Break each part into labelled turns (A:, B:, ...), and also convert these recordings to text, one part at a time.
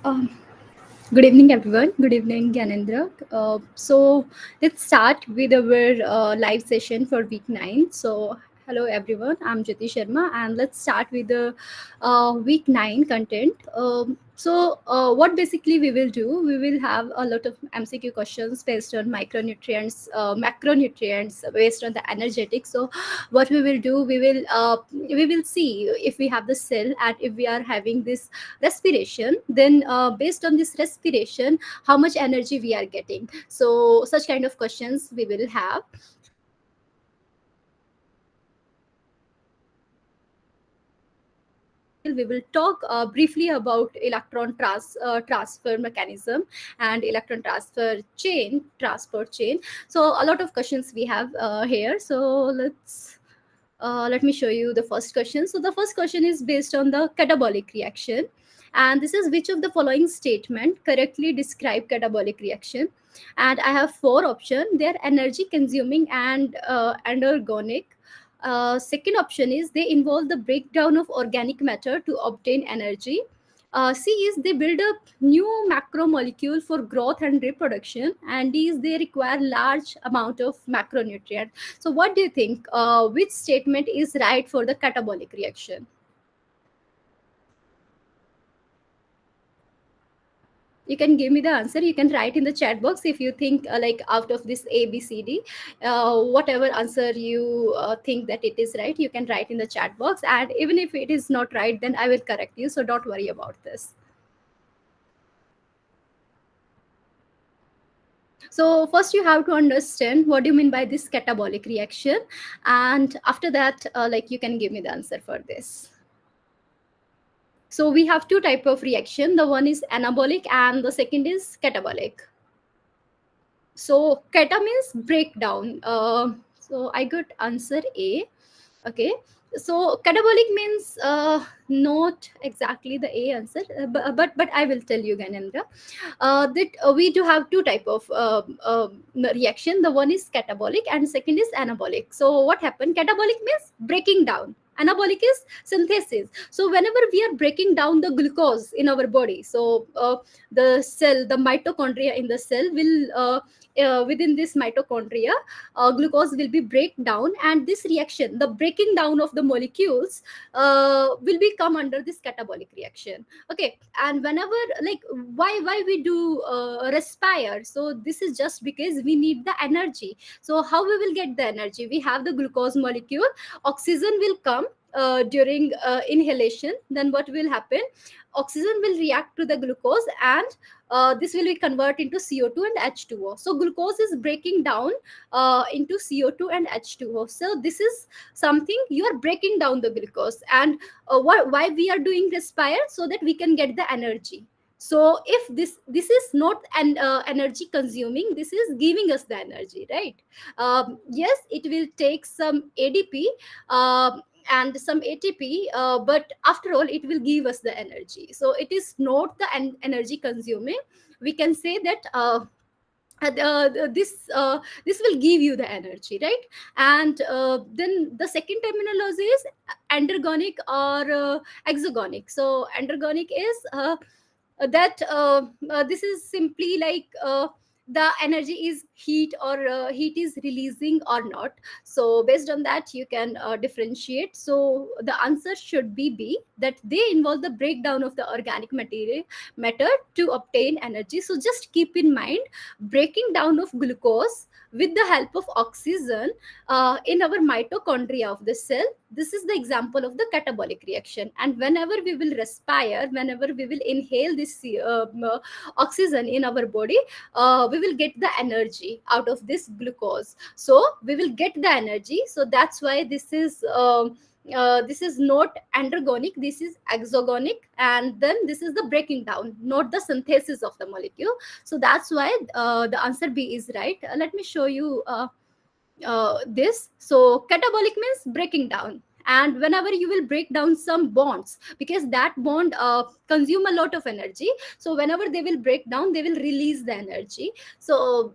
A: Um, Good evening, everyone. Good evening, Gyanendra. So let's start with our live session for week 9. So, hello, everyone. I'm Jyoti Sharma, and let's start with the week 9 content. What basically we will do, we will have a lot of MCQ questions based on micronutrients, macronutrients, based on the energetics. So, what we will see if we have the cell and if we are having this respiration, then based on this respiration, how much energy we are getting. So such kind of questions we will have. We will talk briefly about electron transfer mechanism and electron transport chain. So a lot of questions we have here. So let me show you the first question. So the first question is based on the catabolic reaction, and this is which of the following statement correctly describe catabolic reaction. And I have four options. They are energy consuming and anorganic. Second option is they involve the breakdown of organic matter to obtain energy. C is they build up new macromolecule for growth and reproduction, and D is they require large amount of macronutrient. So what do you think? Which statement is right for the catabolic reaction? You can give me the answer. You can write in the chat box if you think like out of this A, B, C, D, whatever answer you think that it is right, you can write in the chat box. And even if it is not right, then I will correct you. So don't worry about this. So first you have to understand what do you mean by this catabolic reaction, and after that like you can give me the answer for this. So we have two type of reaction. The one is anabolic and the second is catabolic. So kata means breakdown. So I got answer A. Okay. So catabolic means not exactly the A answer, but I will tell you, Ganendra, that we do have two type of reaction. The one is catabolic and second is anabolic. So what happened? Catabolic means breaking down. Anabolic is synthesis. So whenever we are breaking down the glucose in our body, so the cell, the mitochondria in the cell will within this mitochondria, glucose will be break down, and this reaction, the breaking down of the molecules, will be come under this catabolic reaction. Okay. And whenever, like, why we do respire, so this is just because we need the energy. So how we will get the energy? We have the glucose molecule, oxygen will come during inhalation. Then what will happen? Oxygen will react to the glucose, and this will be converted into CO2 and H2O. So glucose is breaking down into CO2 and H2O. So this is something you are breaking down the glucose. And why we are doing respire? So that we can get the energy. So if this is not an energy consuming, this is giving us the energy, right? Yes, it will take some ADP and some ATP, but after all, it will give us the energy. So it is not the energy consuming. We can say that this will give you the energy, right? And then the second terminology is androgonic or exogonic. So androgonic is that this is simply like the energy is heat, or heat is releasing or not. So based on that you can differentiate. So the answer should be B, that they involve the breakdown of the organic material matter to obtain energy. So just keep in mind, breaking down of glucose with the help of oxygen in our mitochondria of the cell, this is the example of the catabolic reaction. And whenever we will respire, whenever we will inhale this oxygen in our body, we will get the energy out of this glucose. So we will get the energy. So that's why this is not androgonic, this is exogonic. And then this is the breaking down, not the synthesis of the molecule. So that's why the answer B is right. Let me show you this. So catabolic means breaking down, and whenever you will break down some bonds, because that bond consume a lot of energy, so whenever they will break down, they will release the energy. So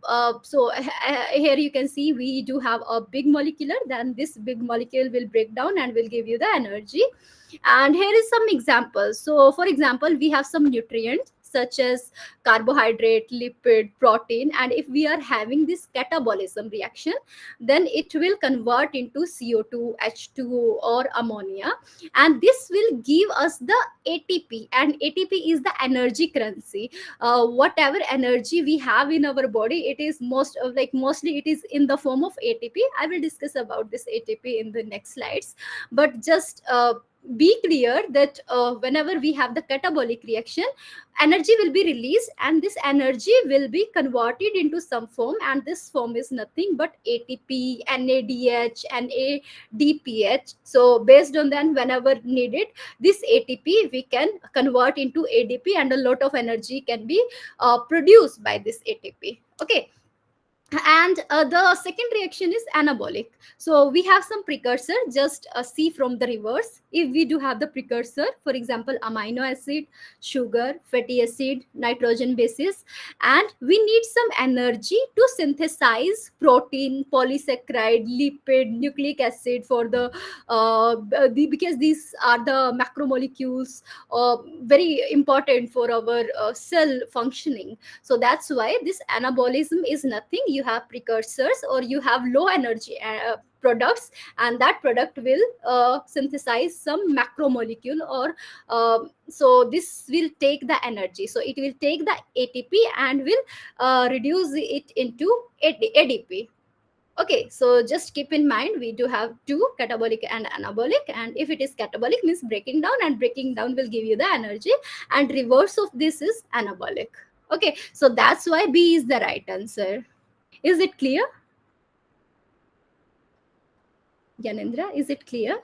A: here you can see we do have a big molecular, then this big molecule will break down and will give you the energy. And here is some examples. So for example, we have some nutrients such as carbohydrate, lipid, protein. And if we are having this catabolism reaction, then it will convert into CO2, H2O, or ammonia, and this will give us the ATP. And ATP is the energy currency. Whatever energy we have in our body, it is mostly it is in the form of ATP. I will discuss about this ATP in the next slides, but just be clear that whenever we have the catabolic reaction, energy will be released, and this energy will be converted into some form, and this form is nothing but ATP, NADH, NADPH. So based on that, whenever needed, this ATP we can convert into ADP, and a lot of energy can be produced by this ATP. Okay. And the second reaction is anabolic. So we have some precursor. Just see from the reverse. If we do have the precursor, for example, amino acid, sugar, fatty acid, nitrogen bases, and we need some energy to synthesize protein, polysaccharide, lipid, nucleic acid for because these are the macromolecules, very important for our cell functioning. So that's why this anabolism is nothing. You have precursors, or you have low energy products, and that product will synthesize some macromolecule, or so this will take the energy. So it will take the ATP and will reduce it into ADP. Okay, so just keep in mind we do have two, catabolic and anabolic. And if it is catabolic, means breaking down, and breaking down will give you the energy, and reverse of this is anabolic. Okay, so that's why B is the right answer. Is it clear? Yanendra, is it clear?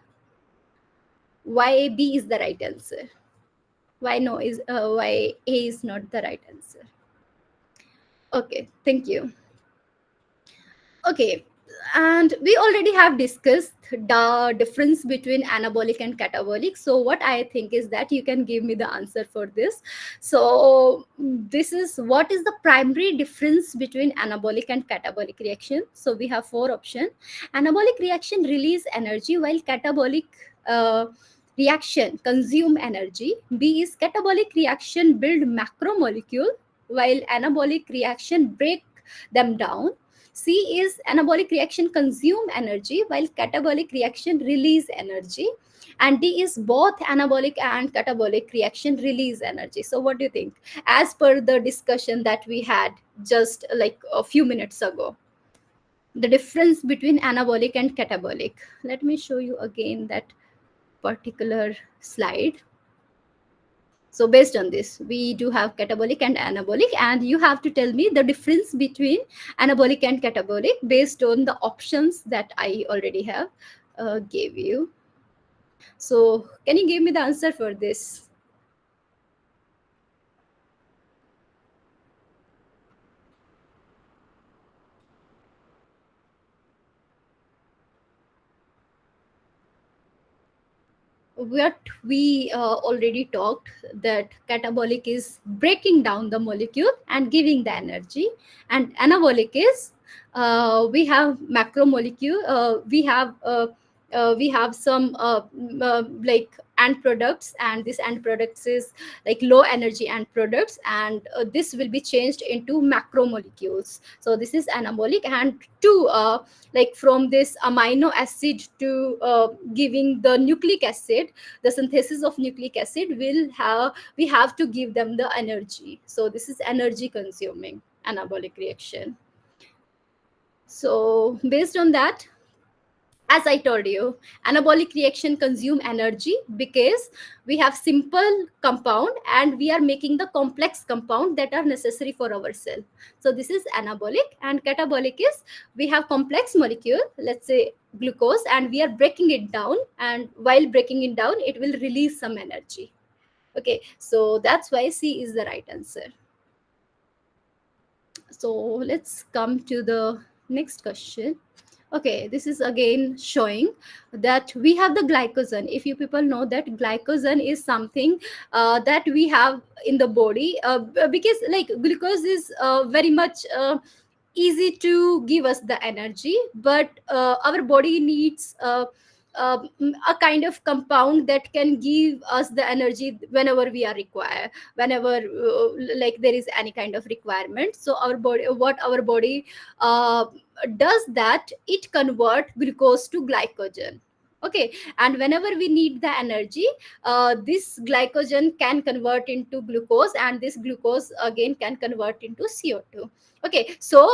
A: Why B is the right answer? Why A is not the right answer? Okay, thank you. Okay, and we already have discussed the difference between anabolic and catabolic. So what I think is that you can give me the answer for this. So this is what is the primary difference between anabolic and catabolic reaction. So we have four options. Anabolic reaction release energy, while catabolic reaction consume energy. B is catabolic reaction build macromolecule, while anabolic reaction break them down. C is anabolic reaction consume energy, while catabolic reaction release energy. And D is both anabolic and catabolic reaction release energy. So what do you think? As per the discussion that we had just like a few minutes ago, the difference between anabolic and catabolic. Let me show you again that particular slide. So based on this, we do have catabolic and anabolic, and you have to tell me the difference between anabolic and catabolic based on the options that I already have gave you. So can you give me the answer for this? What we already talked, that catabolic is breaking down the molecule and giving the energy, and anabolic is we have macromolecule, we have some like end products, and this end products is like low energy end products, and this will be changed into macromolecules. So this is anabolic. And to like from this amino acid to giving the nucleic acid, the synthesis of nucleic acid will have, we have to give them the energy. So this is energy consuming anabolic reaction. So based on that, as I told you, anabolic reaction consume energy because we have simple compound and we are making the complex compound that are necessary for our cell. So this is anabolic. And catabolic is we have complex molecule, let's say glucose, and we are breaking it down, and while breaking it down it will release some energy. Okay, so that's why C is the right answer. So let's come to the next question. Okay, this is again showing that we have the glycogen. If you people know that glycogen is something that we have in the body, because like glucose is very much easy to give us the energy, but our body needs a kind of compound that can give us the energy whenever we are required, whenever like there is any kind of requirement. So our body, what our body uh, does, that it convert glucose to glycogen. Okay, and whenever we need the energy, this glycogen can convert into glucose, and this glucose again can convert into CO2. Okay, so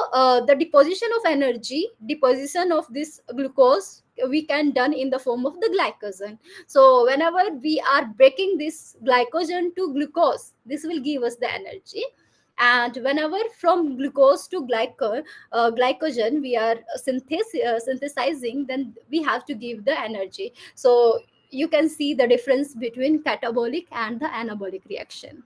A: the deposition of energy, deposition of this glucose, we can done in the form of the glycogen. So whenever we are breaking this glycogen to glucose, this will give us the energy. And whenever from glucose to glycogen we are synthesizing, then we have to give the energy. So you can see the difference between catabolic and the anabolic reaction.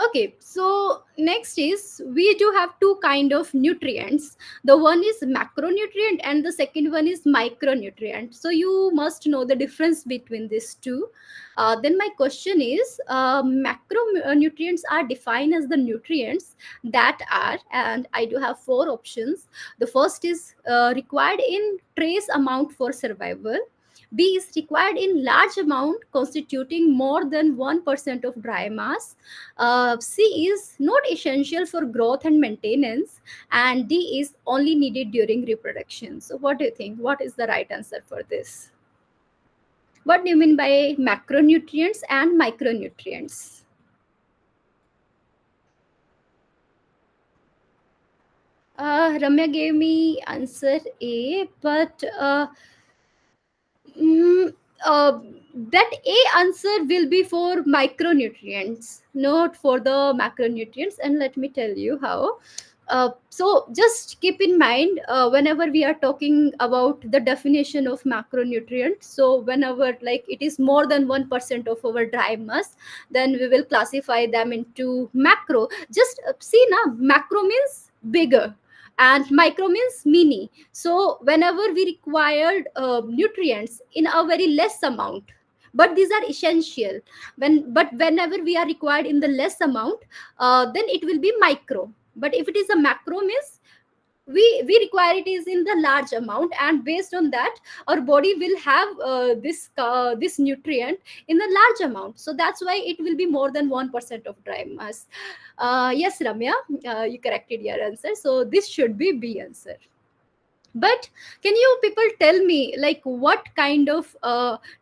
A: Okay, so next is, we do have two kind of nutrients. The one is macronutrient and the second one is micronutrient. So you must know the difference between these two. Then my question is, macronutrients are defined as the nutrients that are, and I do have four options. The first is required in trace amount for survival. B is required in large amount constituting more than 1% of dry mass. C is not essential for growth and maintenance, and D is only needed during reproduction. So, what do you think? What is the right answer for this? What do you mean by macronutrients and micronutrients? Ramya gave me answer A, but Mm, uh, that A answer will be for micronutrients, not for the macronutrients. And let me tell you how. So just keep in mind, whenever we are talking about the definition of macronutrient, so whenever like it is more than 1% of our dry mass, then we will classify them into macro. Just see now, macro means bigger and micro means mini. So whenever we required nutrients in a very less amount, but these are essential, but whenever we are required in the less amount, then it will be micro. But if it is a macro means we require it is in the large amount, and based on that our body will have this nutrient in a large amount. So that's why it will be more than 1% of dry mass. Yes, Ramya, you corrected your answer, so this should be B answer. But can you people tell me, like, what kind of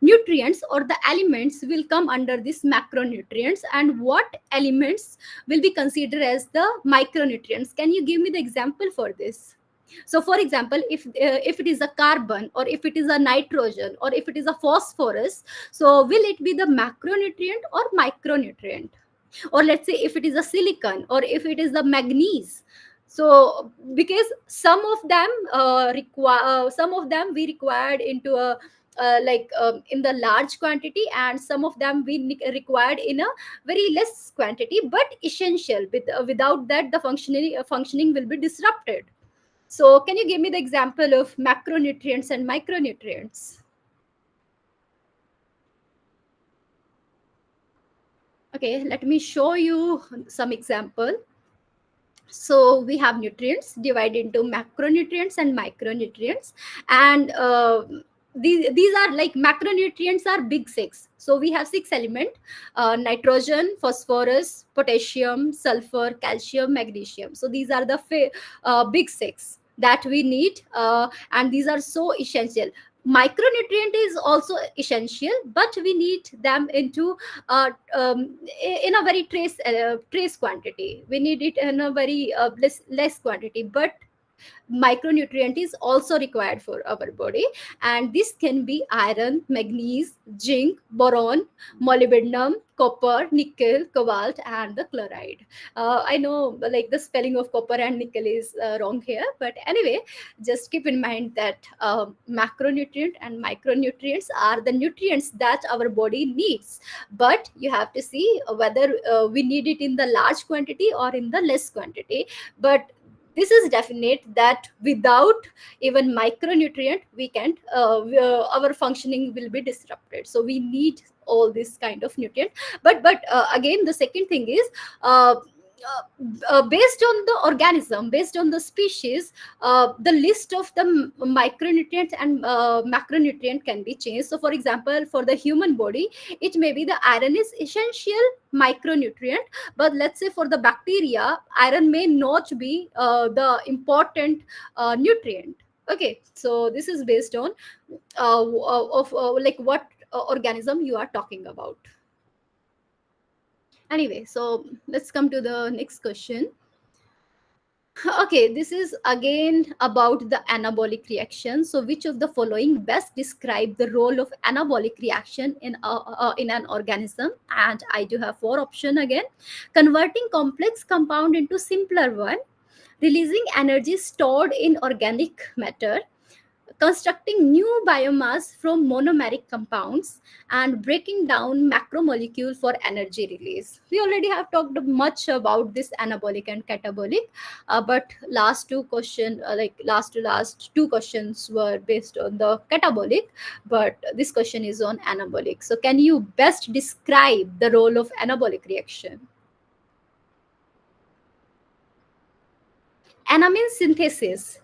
A: nutrients or the elements will come under this macronutrients, and what elements will be considered as the micronutrients? Can you give me the example for this? So for example, if it is a carbon, or if it is a nitrogen, or if it is a phosphorus, so will it be the macronutrient or micronutrient? Or let's say if it is a silicon, or if it is the manganese. So because some of them require, some of them we required into a in the large quantity, and some of them we required in a very less quantity, but essential. Without that the functioning will be disrupted. So can you give me the example of macronutrients and micronutrients? Okay, let me show you some example. So we have nutrients divided into macronutrients and micronutrients, and these are like macronutrients are big six. So we have six element: nitrogen, phosphorus, potassium, sulfur, calcium, magnesium. So these are the big six that we need, and these are so essential. Micronutrient is also essential, but we need them into in a very trace quantity. We need it in a very less quantity, but micronutrient is also required for our body, and this can be iron, magnesium, zinc, boron, molybdenum, copper, nickel, cobalt, and the chloride. I know like the spelling of copper and nickel is wrong here, but anyway, just keep in mind that macronutrient and micronutrients are the nutrients that our body needs, but you have to see whether we need it in the large quantity or in the less quantity. But this is definite that without even micronutrient we can our functioning will be disrupted. So we need all this kind of nutrient. But again, the second thing is, based on the organism, based on the species, the list of the micronutrient and macronutrient can be changed. So for example, for the human body, it may be the iron is essential micronutrient, but let's say for the bacteria, iron may not be the important nutrient. Okay, so this is based on like what organism you are talking about. Anyway, so let's come to the next question. Okay, this is again about the anabolic reaction. So, which of the following best describe the role of anabolic reaction in an organism? And I do have four option again: converting complex compound into simpler one, releasing energy stored in organic matter, constructing new biomass from monomeric compounds, and breaking down macromolecule for energy release. We already have talked much about this anabolic and catabolic, but last two question, like last to last two questions were based on the catabolic, but this question is on anabolic. So can you best describe the role of anabolic reaction? Ana means synthesis,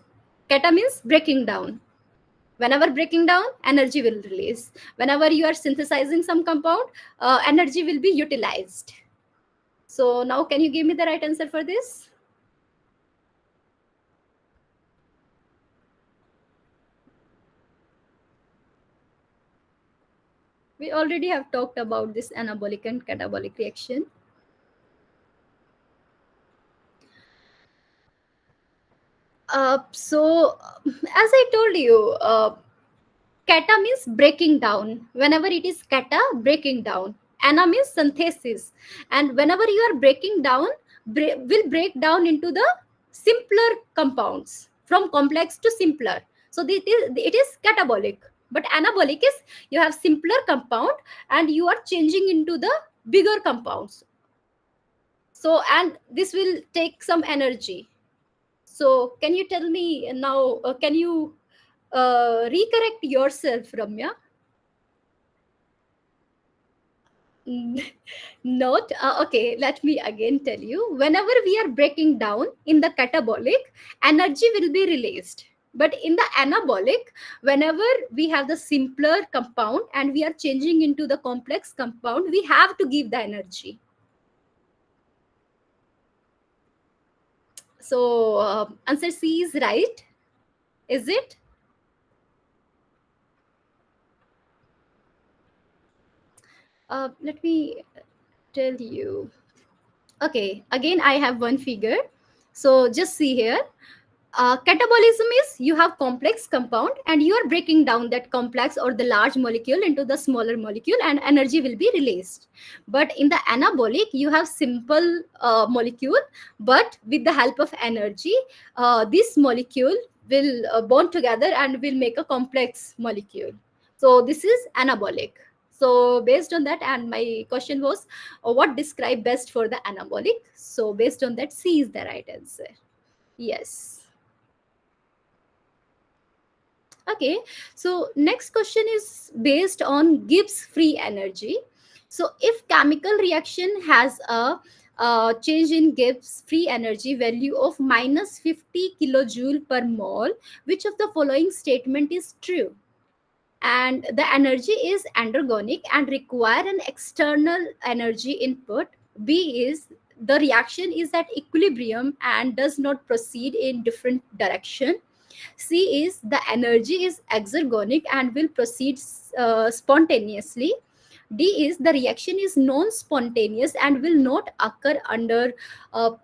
A: kata means breaking down. Whenever breaking down, energy will release. Whenever you are synthesizing some compound, energy will be utilized. So now can you give me the right answer for this? We already have talked about this anabolic and catabolic reaction. As I told you, kata means breaking down. Whenever it is kata, breaking down. Ana means synthesis. And whenever you are breaking down, will break down into the simpler compounds, from complex to simpler. So it is catabolic. But anabolic is you have simpler compound and you are changing into the bigger compounds. So, and this will take some energy. So can you tell me now, can you recorrect yourself, Ramya? Mm, Note, okay, let me again tell you. Whenever we are breaking down in the catabolic, energy will be released. But in the anabolic, whenever we have the simpler compound and we are changing into the complex compound, we have to give the energy. So, answer C is right. Is it? Let me tell you. Okay, again, I have one figure. So, just see here. Catabolism is you have complex compound and you are breaking down that complex or the large molecule into the smaller molecule and energy will be released. But in the anabolic, you have simple molecule, but with the help of energy, this molecule will bond together and will make a complex molecule. So this is anabolic. So based on that, and my question was, what describe best for the anabolic? So based on that, C is the right answer. Yes. Okay, so next question is based on Gibbs free energy. So if chemical reaction has a change in Gibbs free energy value of minus 50 kilojoule per mole, which of the following statement is true? And the energy is endergonic and require an external energy input. B is the reaction is at equilibrium and does not proceed in different direction. C is the energy is exergonic and will proceed spontaneously. D is the reaction is non-spontaneous and will not occur under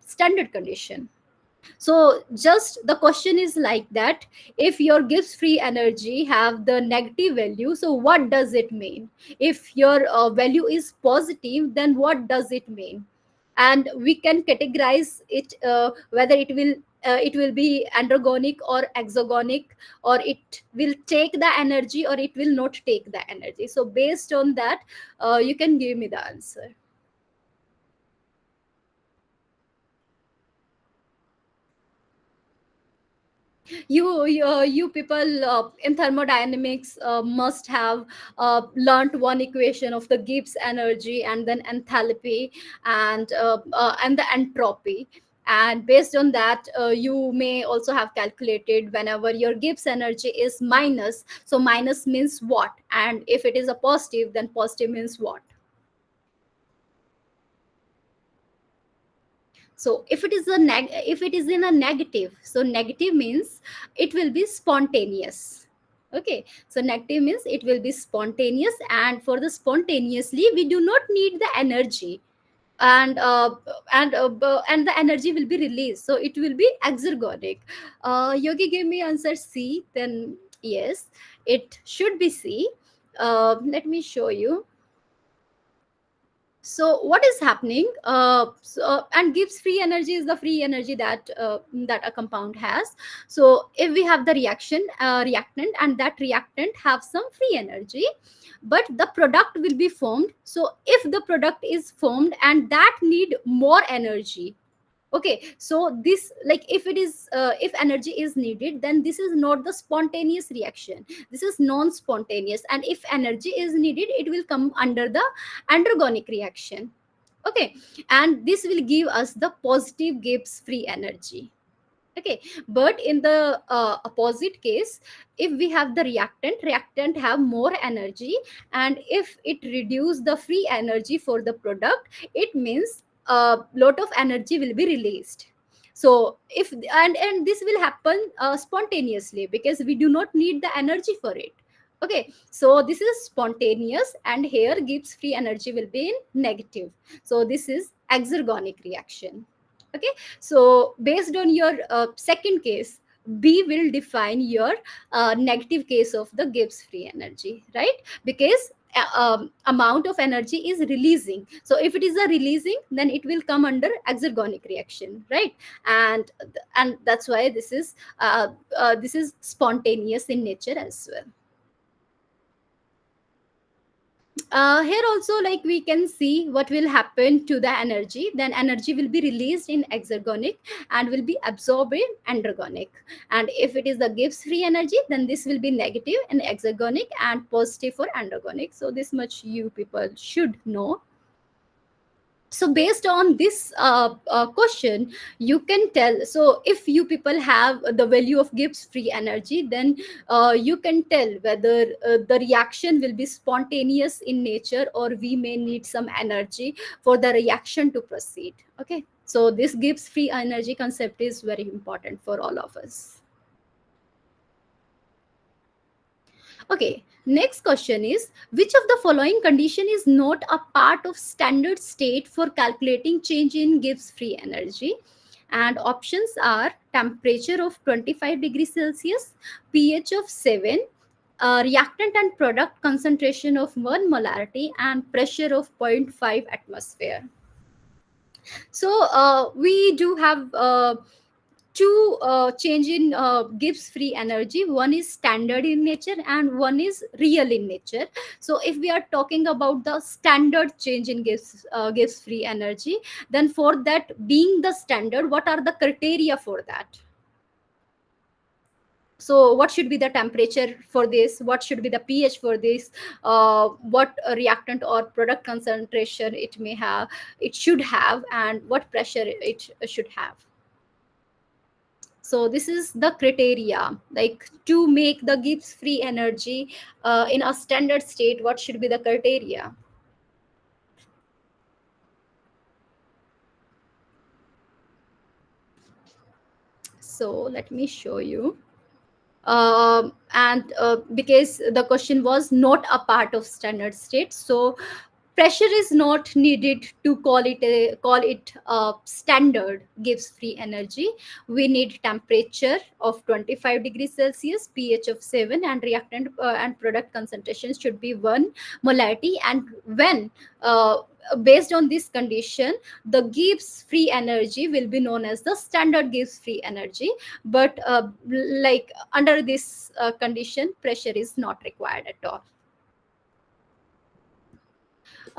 A: standard condition. So just the question is like that: if your Gibbs free energy have the negative value, so what does it mean? If your value is positive, then what does it mean? And we can categorize it whether it will be androgonic or exogonic, or it will take the energy or it will not take the energy. So based on that, you can give me the answer. You people in thermodynamics must have learned one equation of the Gibbs energy, and then enthalpy, and the entropy. And based on that, you may also have calculated whenever your Gibbs energy is minus, so minus means what, and if it is a positive, then positive means what. So if it is if it is in a negative, so negative means it will be spontaneous. Okay, so negative means it will be spontaneous, and for the spontaneously we do not need the energy, and and the energy will be released, so it will be exergonic. Yogi gave me answer C, then yes, it should be C. Let me show you. So what is happening, and gives free energy is the free energy that that a compound has. So if we have the reactant, and that reactant have some free energy, but the product will be formed. So if the product is formed and that need more energy, okay, so this, like, if it is if energy is needed, then this is not the spontaneous reaction, this is non spontaneous, and if energy is needed, it will come under the androgonic reaction. Okay, and this will give us the positive Gibbs free energy. Okay, but in the opposite case, if we have the reactant have more energy, and if it reduce the free energy for the product, it means a lot of energy will be released. So if, and this will happen spontaneously, because we do not need the energy for it. Okay, so this is spontaneous, and here Gibbs free energy will be in negative, so this is exergonic reaction. Okay, so based on your second case, B will define your negative case of the Gibbs free energy, right? Because amount of energy is releasing. So if it is a releasing, then it will come under exergonic reaction, right? And that's why this is spontaneous in nature as well. Here also, like, we can see what will happen to the energy. Then energy will be released in exergonic and will be absorbed in androgonic. And if it is the Gibbs free energy, then this will be negative in exergonic and positive for androgonic. So this much you people should know. So based on this question, you can tell. So if you people have the value of Gibbs free energy, then you can tell whether the reaction will be spontaneous in nature, or we may need some energy for the reaction to proceed. Okay, so this Gibbs free energy concept is very important for all of us. Okay, next question is, which of the following condition is not a part of standard state for calculating change in Gibbs free energy? And options are temperature of 25 degrees Celsius, pH of 7, reactant and product concentration of 1 molarity, and pressure of 0.5 atmosphere. So we do have two change in Gibbs free energy. One is standard in nature and one is real in nature. So if we are talking about the standard change in Gibbs free energy, then for that being the standard, what are the criteria for that? So what should be the temperature for this, what should be the pH for this, what reactant or product concentration it should have, and what pressure it should have. So this is the criteria, like, to make the Gibbs free energy in a standard state, what should be the criteria? So let me show you. And because the question was not a part of standard state, so pressure is not needed to call it a standard Gibbs free energy. We need temperature of 25 degrees Celsius, pH of 7, and reactant and product concentration should be 1 molarity. And when based on this condition, the Gibbs free energy will be known as the standard Gibbs free energy. But like, under this condition, pressure is not required at all.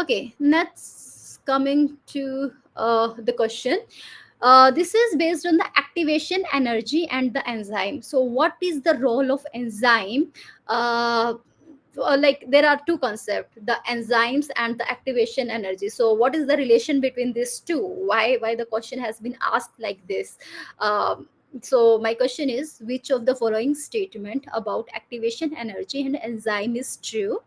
A: Okay, next, coming to the question. This is based on the activation energy and the enzyme. So what is the role of enzyme? uh, like there are two concepts, the enzymes and the activation energy. So what is the relation between these two? Why the question has been asked like this? So my question is, which of the following statement about activation energy and enzyme is true?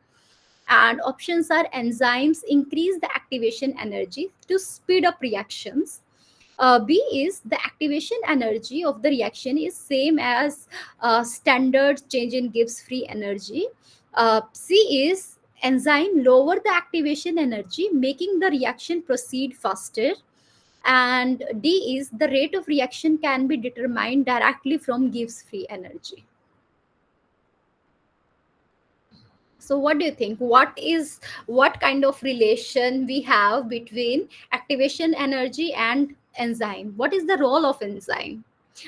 A: And options are: enzymes increase the activation energy to speed up reactions. B is the activation energy of the reaction is same as standard change in Gibbs free energy. C is enzyme lower the activation energy, making the reaction proceed faster. And D is the rate of reaction can be determined directly from Gibbs free energy. So what do you think? What kind of relation we have between activation energy and enzyme? What is the role of enzyme?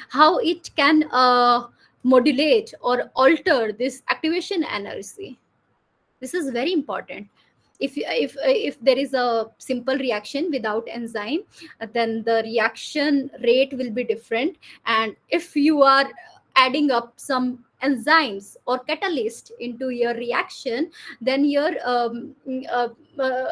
A: How it can modulate or alter this activation energy? This is very important. If there is a simple reaction without enzyme, then the reaction rate will be different. And if you are adding up some enzymes or catalyst into your reaction, then uh,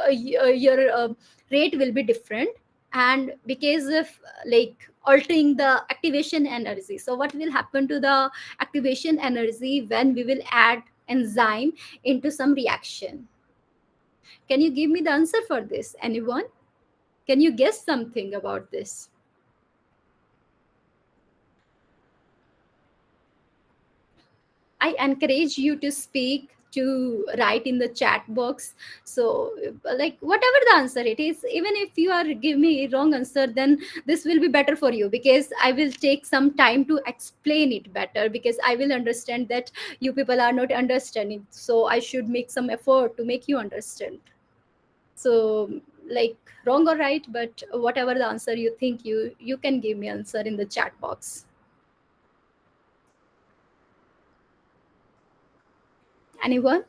A: your rate will be different. And because of like altering the activation energy, so what will happen to the activation energy when we will add enzyme into some reaction? Can you give me the answer for this? Anyone? Can you guess something about this? I encourage you to speak, to write in the chat box. So, like whatever the answer it is, even if you are give me wrong answer, then this will be better for you, because I will take some time to explain it better, because I will understand that you people are not understanding. So I should make some effort to make you understand. So, like wrong or right, but whatever the answer you think, you can give me answer in the chat box. Anyone?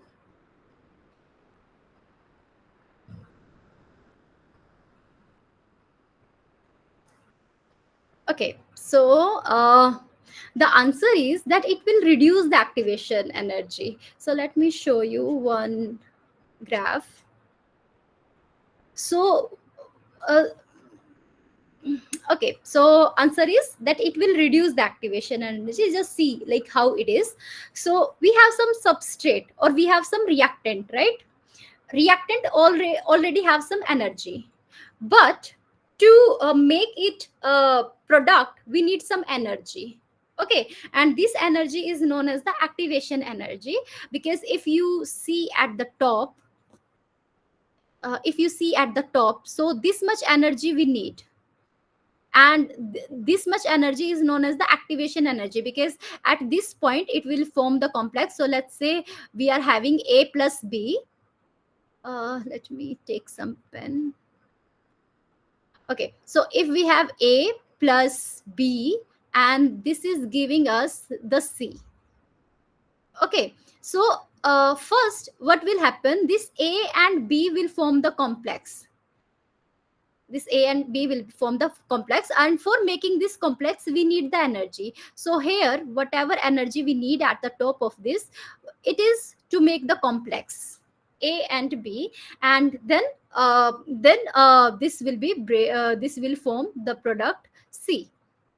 A: Okay, so the answer is that it will reduce the activation energy. So let me show you one graph. So uh, okay, so answer is that it will reduce the activation energy. Just see like how it is. So we have some substrate or we have some reactant, right? Reactant already have some energy, but to make it a product we need some energy. Okay, and this energy is known as the activation energy, because if you see at the top, so this much energy we need, and this much energy is known as the activation energy, because at this point it will form the complex. So let's say we are having A plus B. Let me take some pen. Okay, so if we have A plus B, and this is giving us the C. Okay, so first what will happen, this A and B will form the complex. This A and B will form the complex, and for making this complex we need the energy. So here whatever energy we need at the top of this, it is to make the complex A and B. And then this will form the product C.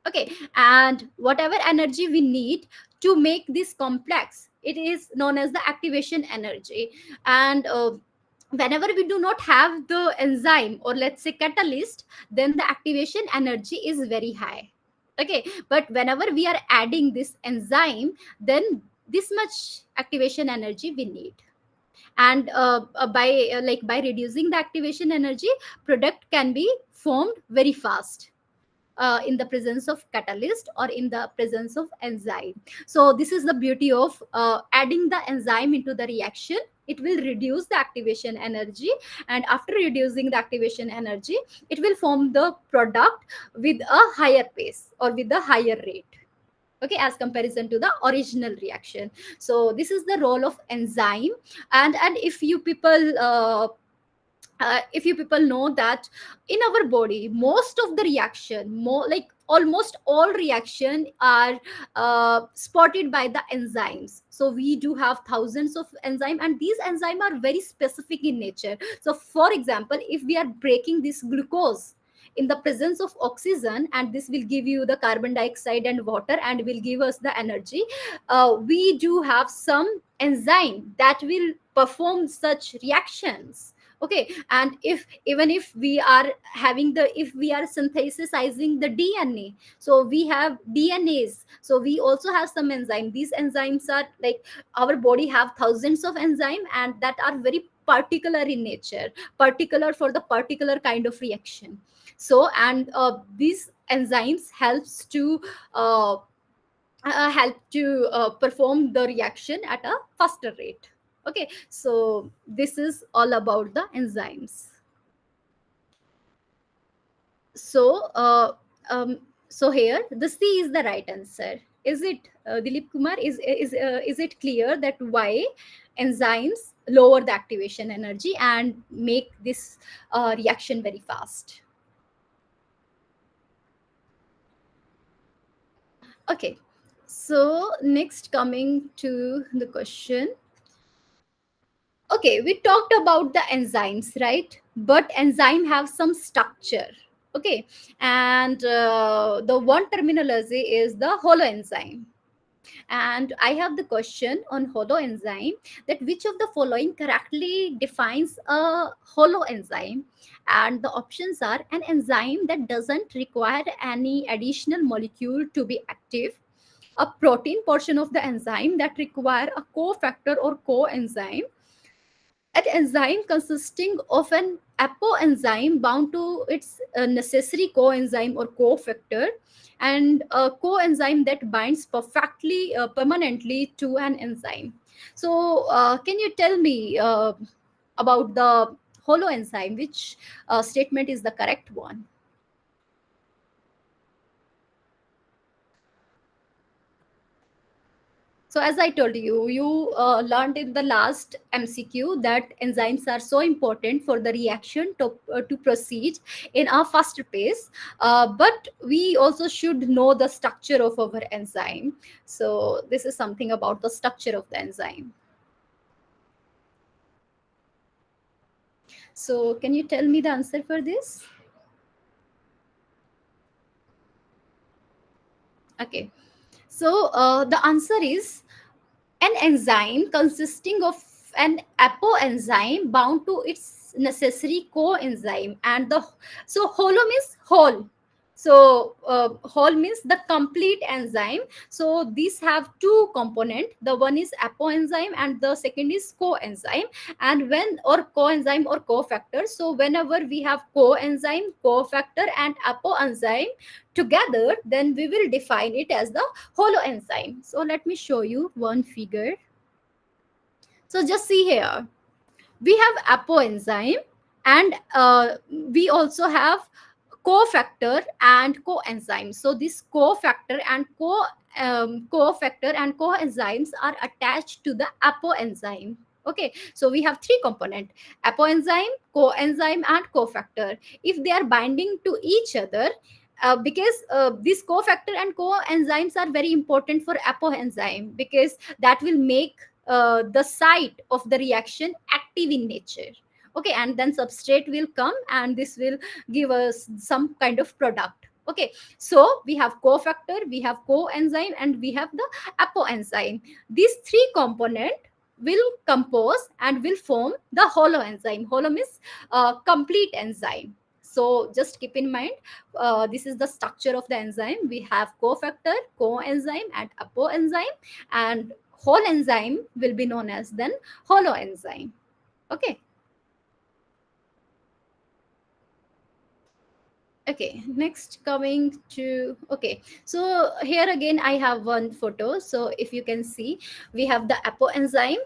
A: Okay, and whatever energy we need to make this complex, it is known as the activation energy. And whenever we do not have the enzyme or let's say catalyst, then the activation energy is very high. Okay, but whenever we are adding this enzyme, then this much activation energy we need. And by reducing the activation energy, product can be formed very fast in the presence of catalyst or in the presence of enzyme. So this is the beauty of adding the enzyme into the reaction. It will reduce the activation energy, and after reducing the activation energy, it will form the product with a higher pace or with a higher rate. Okay, as comparison to the original reaction. So this is the role of enzyme. And if you people if you people know that in our body most of the reaction, more like almost all reaction are spotted by the enzymes. So we do have thousands of enzyme, and these enzymes are very specific in nature. So for example, if we are breaking this glucose in the presence of oxygen, and this will give you the carbon dioxide and water and will give us the energy, we do have some enzyme that will perform such reactions. Okay, and if even if we are having the, if we are synthesizing the DNA, so we have DNAs, so we also have some enzyme. These enzymes are like, our body have thousands of enzyme, and that are very particular in nature, particular for the particular kind of reaction. So and these enzymes uh, help to perform the reaction at a faster rate. Okay, so this is all about the enzymes. So so here the C is the right answer. Is it, Dilip Kumar, is it clear that why enzymes lower the activation energy and make this reaction very fast? Okay, so next, coming to the question. Okay, we talked about the enzymes, right? But enzyme have some structure. Okay, and the one terminology is the holoenzyme. And I have the question on holoenzyme, that which of the following correctly defines a holoenzyme? And the options are: an enzyme that doesn't require any additional molecule to be active, a protein portion of the enzyme that require a cofactor or coenzyme, an enzyme consisting of an apoenzyme bound to its necessary coenzyme or cofactor, and a coenzyme that binds perfectly permanently to an enzyme. So can you tell me about the holoenzyme, which statement is the correct one? So as I told you, you learned in the last MCQ that enzymes are so important for the reaction to proceed in a faster pace. But we also should know the structure of our enzyme. So this is something about the structure of the enzyme. So can you tell me the answer for this? Okay. So the answer is an enzyme consisting of an apoenzyme bound to its necessary coenzyme. And the, so holo means whole. So whole means the complete enzyme. So these have two component, the one is apoenzyme and the second is coenzyme. And when, or coenzyme or cofactor, so whenever we have coenzyme, cofactor and apoenzyme together, then we will define it as the holoenzyme. So let me show you one figure. So just see here, we have apoenzyme, and we also have cofactor and coenzyme. So this cofactor and cofactor and coenzymes are attached to the apoenzyme. Okay, so we have three component: apoenzyme, coenzyme and cofactor. If they are binding to each other, because this cofactor and coenzymes are very important for apoenzyme, because that will make the site of the reaction active in nature. Okay, and then substrate will come, and this will give us some kind of product. Okay, so we have cofactor, we have coenzyme, and we have the apoenzyme. These three component will compose and will form the holoenzyme. Holo means complete enzyme. So just keep in mind, this is the structure of the enzyme. We have cofactor, coenzyme and apoenzyme, and whole enzyme will be known as then holoenzyme. Okay. Okay, next, coming to, okay, so here again I have one photo. So if you can see, we have the apoenzyme.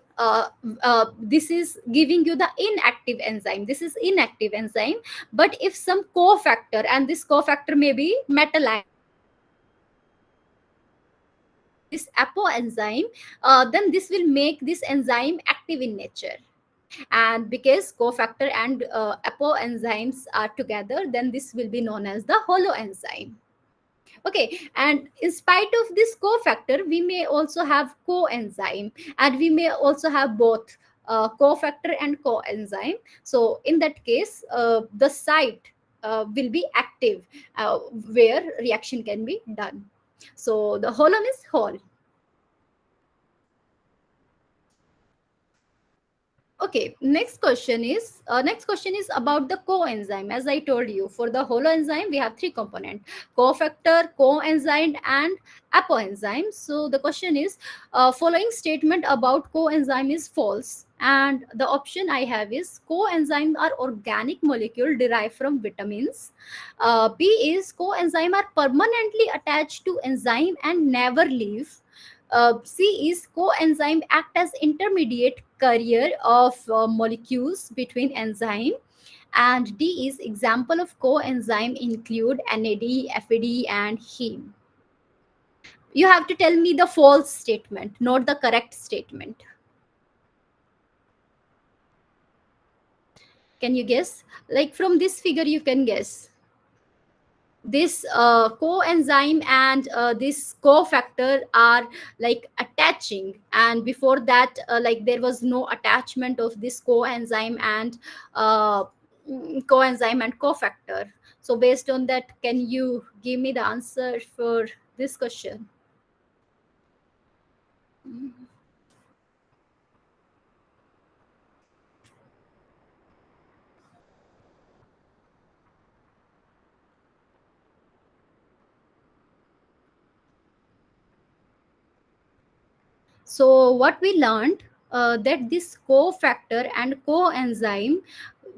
A: This is giving you the inactive enzyme, this is inactive enzyme. But if some cofactor, and this cofactor may be metal ion, this apoenzyme, then this will make this enzyme active in nature. And because cofactor and apoenzymes are together, then this will be known as the holoenzyme. Okay, and in spite of this cofactor, we may also have coenzyme, and we may also have both cofactor and coenzyme. So in that case, the site will be active, where reaction can be done. So the holon is whole. Okay, next question is about the coenzyme. As I told you, for the holoenzyme we have three component: cofactor, coenzyme, and apoenzyme. So the question is, following statement about coenzyme is false, and the option I have is coenzyme are organic molecule derived from vitamins. B is coenzyme are permanently attached to enzyme and never leave. C is coenzyme act as intermediate carrier of molecules between enzyme. And D is example of coenzyme include NAD, FAD, and heme. You have to tell me the false statement, not the correct statement. Can you guess? Like from this figure, you can guess. This coenzyme and this cofactor are like attaching, and before that, like there was no attachment of this uh, coenzyme and cofactor. So based on that, can you give me the answer for this question? So what we learned, that this cofactor and coenzyme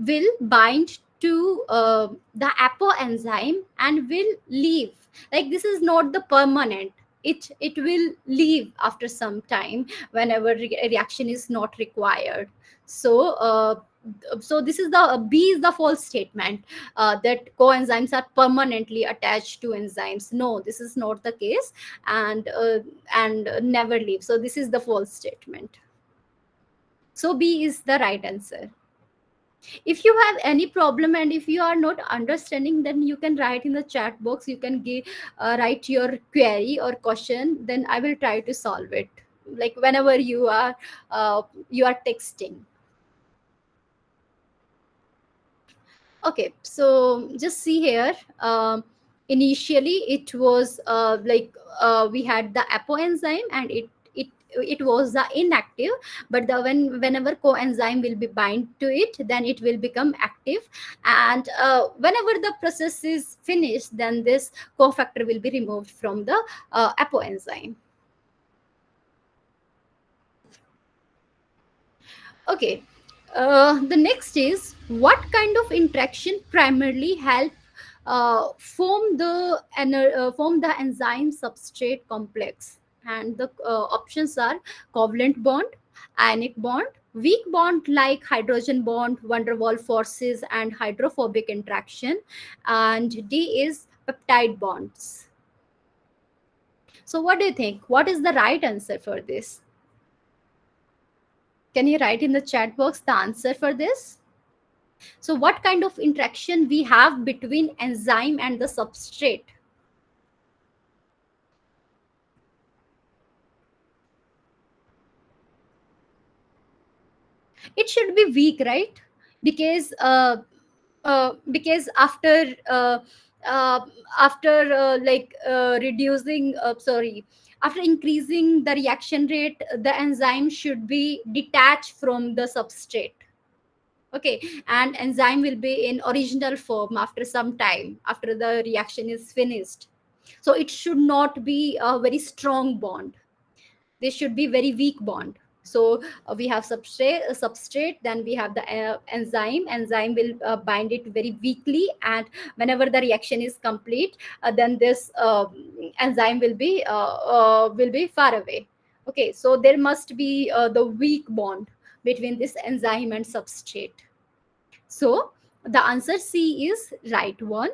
A: will bind to the apoenzyme and will leave. Like this is not the permanent. It will leave after some time whenever reaction is not required. So so this is the B is the false statement, that coenzymes are permanently attached to enzymes. No, this is not the case, and never leave. So this is the false statement. So B is the right answer. If you have any problem and if you are not understanding, then you can write in the chat box. You can give write your query or question, then I will try to solve it, like whenever you are texting. Okay, so just see here. Initially it was we had the apoenzyme, and it was the inactive, but whenever coenzyme will be bind to it, then it will become active. And whenever the process is finished, then this cofactor will be removed from the apoenzyme. Okay, the next is, what kind of interaction primarily help form the enzyme substrate complex? And the options are covalent bond, ionic bond, weak bond like hydrogen bond, van der Waals forces, and hydrophobic interaction. And D is peptide bonds. So what do you think? What is the right answer for this? Can you write in the chat box the answer for this? So what kind of interaction we have between enzyme and the substrate? It should be weak, right? Because because uh, after reducing sorry after increasing the reaction rate, the enzyme should be detached from the substrate. Okay, and enzyme will be in original form after some time, after the reaction is finished. So it should not be a very strong bond. They should be very weak bond. So we have substrate, then we have the enzyme will bind it very weakly, and whenever the reaction is complete, then this enzyme will be far away. Okay, so there must be the weak bond between this enzyme and substrate. So the answer C is right one.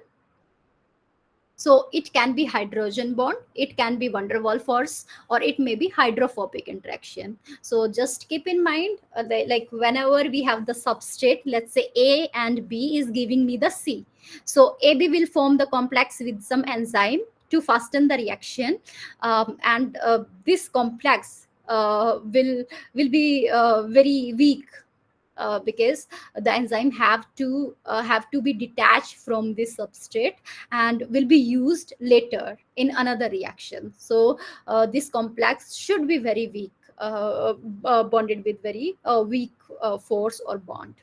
A: So it can be hydrogen bond, it can be van der Waals force, or it may be hydrophobic interaction. So just keep in mind, like whenever we have the substrate, let's say A and B is giving me the C. So AB will form the complex with some enzyme to fasten the reaction, and this complex will be very weak, because the enzyme have to be detached from this substrate and will be used later in another reaction. So this complex should be very weak, bonded with very weak force or bond.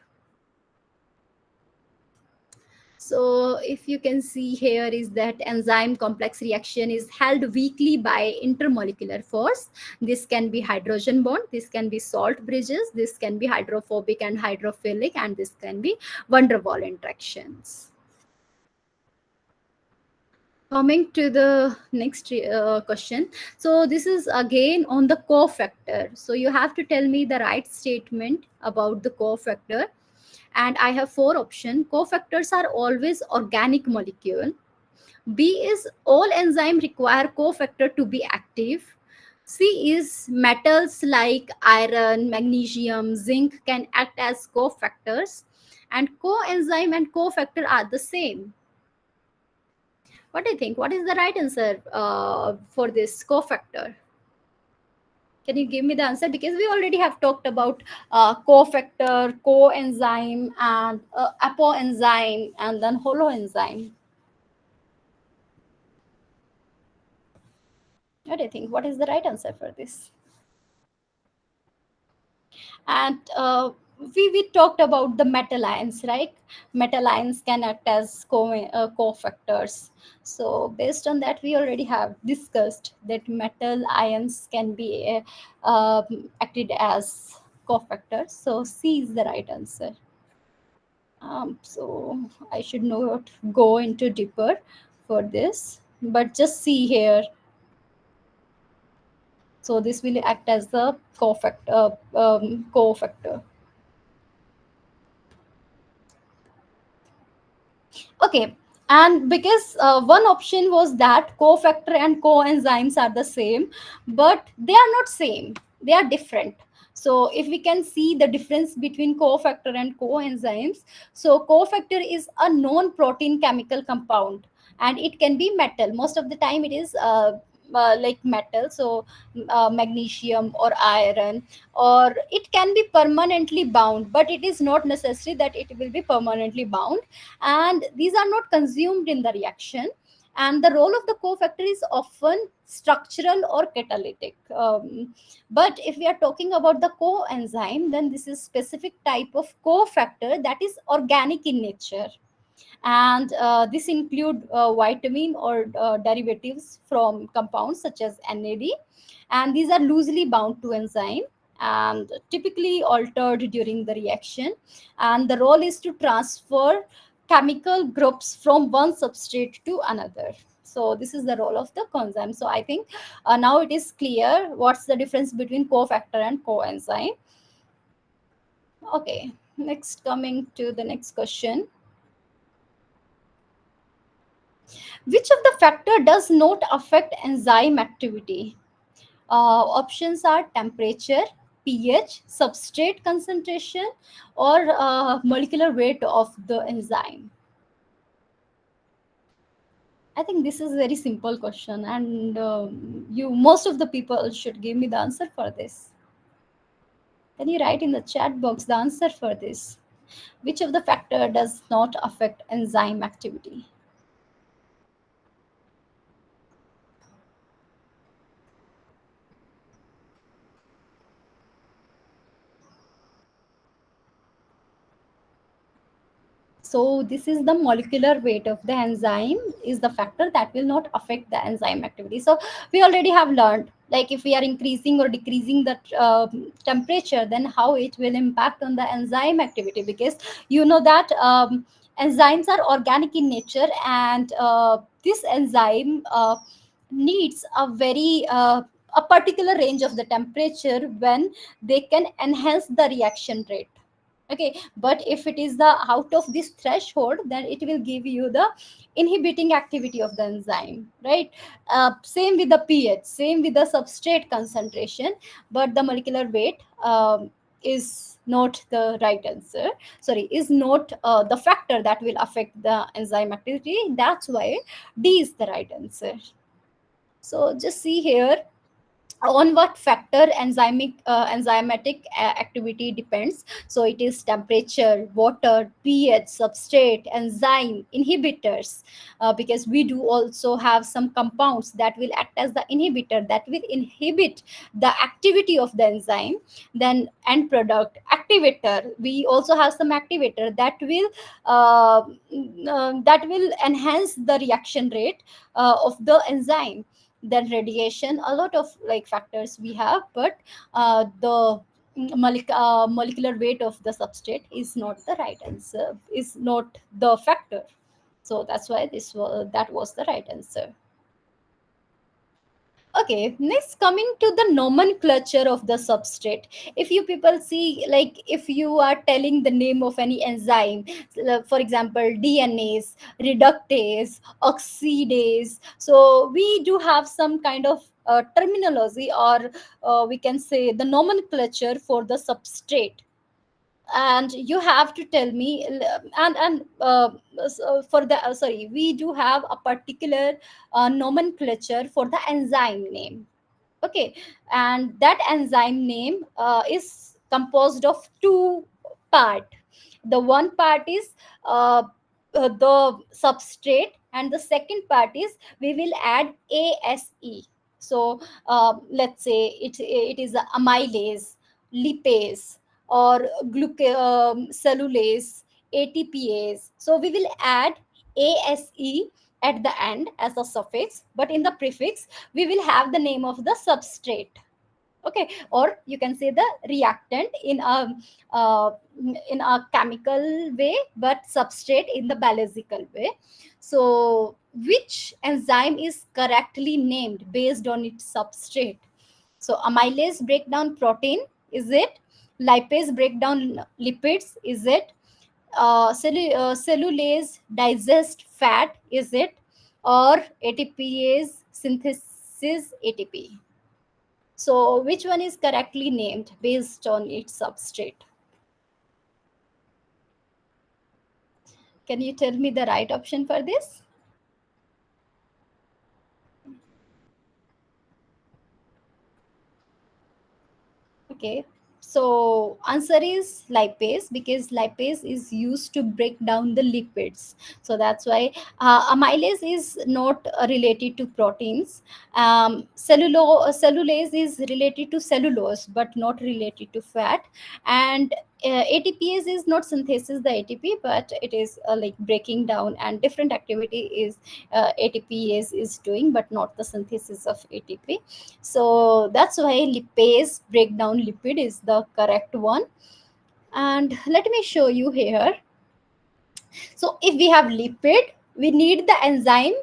A: So if you can see here is that enzyme complex reaction is held weakly by intermolecular force. This can be hydrogen bond, this can be salt bridges, this can be hydrophobic and hydrophilic, and this can be van der Waals interactions. Coming to the next question. So this is again on the cofactor. So you have to tell me the right statement about the cofactor. And I have four options. Cofactors are always organic molecule. B is all enzyme require cofactor to be active. C is metals like iron, magnesium, zinc can act as cofactors. And coenzyme and cofactor are the same. What do you think? What is the right answer for this cofactor? Can you give me the answer? Because we already have talked about cofactor, coenzyme, and apoenzyme, and then holoenzyme. What do you think? What is the right answer for this? And we talked about the metal ions, right? Metal ions can act as cofactors. So based on that, we already have discussed that metal ions can be acted as cofactors. So C is the right answer. So I should not go into deeper for this, but just see here. So this will act as the cofactor. Okay, and because one option was that cofactor and coenzymes are the same, but they are not same, they are different. So if we can see the difference between cofactor and coenzymes, so cofactor is a non-protein chemical compound, and it can be metal. Most of the time it is like metal, so magnesium or iron, or it can be permanently bound, but it is not necessary that it will be permanently bound, and these are not consumed in the reaction. And the role of the cofactor is often structural or catalytic. But if we are talking about the coenzyme, then this is specific type of cofactor that is organic in nature, and this include vitamin or derivatives from compounds such as NAD, and these are loosely bound to enzyme and typically altered during the reaction, and the role is to transfer chemical groups from one substrate to another. So this is the role of the coenzyme. So I think now it is clear what's the difference between cofactor and coenzyme. Okay, next, coming to the next question. Which of the factor does not affect enzyme activity? Options are temperature, pH, substrate concentration, or molecular weight of the enzyme. I think this is a very simple question, and you most of the people should give me the answer for this. Can you write in the chat box the answer for this? Which of the factor does not affect enzyme activity? So this is the molecular weight of the enzyme is the factor that will not affect the enzyme activity. So we already have learned, like if we are increasing or decreasing the temperature, then how it will impact on the enzyme activity, because you know that enzymes are organic in nature, and this enzyme needs a very a particular range of the temperature when they can enhance the reaction rate. Okay, but if it is the out of this threshold, then it will give you the inhibiting activity of the enzyme, right? Same with the pH, same with the substrate concentration, but the molecular weight is not the right answer. Sorry, is not the factor that will affect the enzyme activity. That's why D is the right answer. So just see here, on what factor enzymatic activity depends. So it is temperature, water, pH, substrate, enzyme, inhibitors, because we do also have some compounds that will act as the inhibitor, that will inhibit the activity of the enzyme. Then end product, activator, we also have some activator that will enhance the reaction rate of the enzyme. Then radiation, a lot of like factors we have, but the molecular weight of the substrate is not the right answer, is not the factor. So that's why that was the right answer. Okay, next coming to the nomenclature of the substrate. If you people see, like if you are telling the name of any enzyme, for example, DNase, reductase, oxidase, so we do have some kind of terminology, or we can say the nomenclature for the substrate. And you have to tell me, for the sorry, we do have a particular nomenclature for the enzyme name. Okay, and that enzyme name is composed of two part. The one part is the substrate, and the second part is we will add ASE. So let's say it is a amylase, lipase, or cellulase, ATPase. So we will add ASE at the end as a suffix, but in the prefix we will have the name of the substrate. Okay, or you can say the reactant uh, in a chemical way, but substrate in the biological way. So which enzyme is correctly named based on its substrate? So amylase break down protein, is it? Lipase break down lipids, is it? Cellulase digest fat, is it? Or ATPase synthesis ATP? So which one is correctly named based on its substrate? Can you tell me the right option for this? Okay, so answer is lipase, because lipase is used to break down the lipids. So that's why amylase is not related to proteins. Cellulase is related to cellulose but not related to fat. And ATPase is not synthesis the ATP, but it is like breaking down, and different activity is ATPase is doing, but not the synthesis of ATP. So that's why lipase breakdown lipid is the correct one. And let me show you here. So if we have lipid, we need the enzyme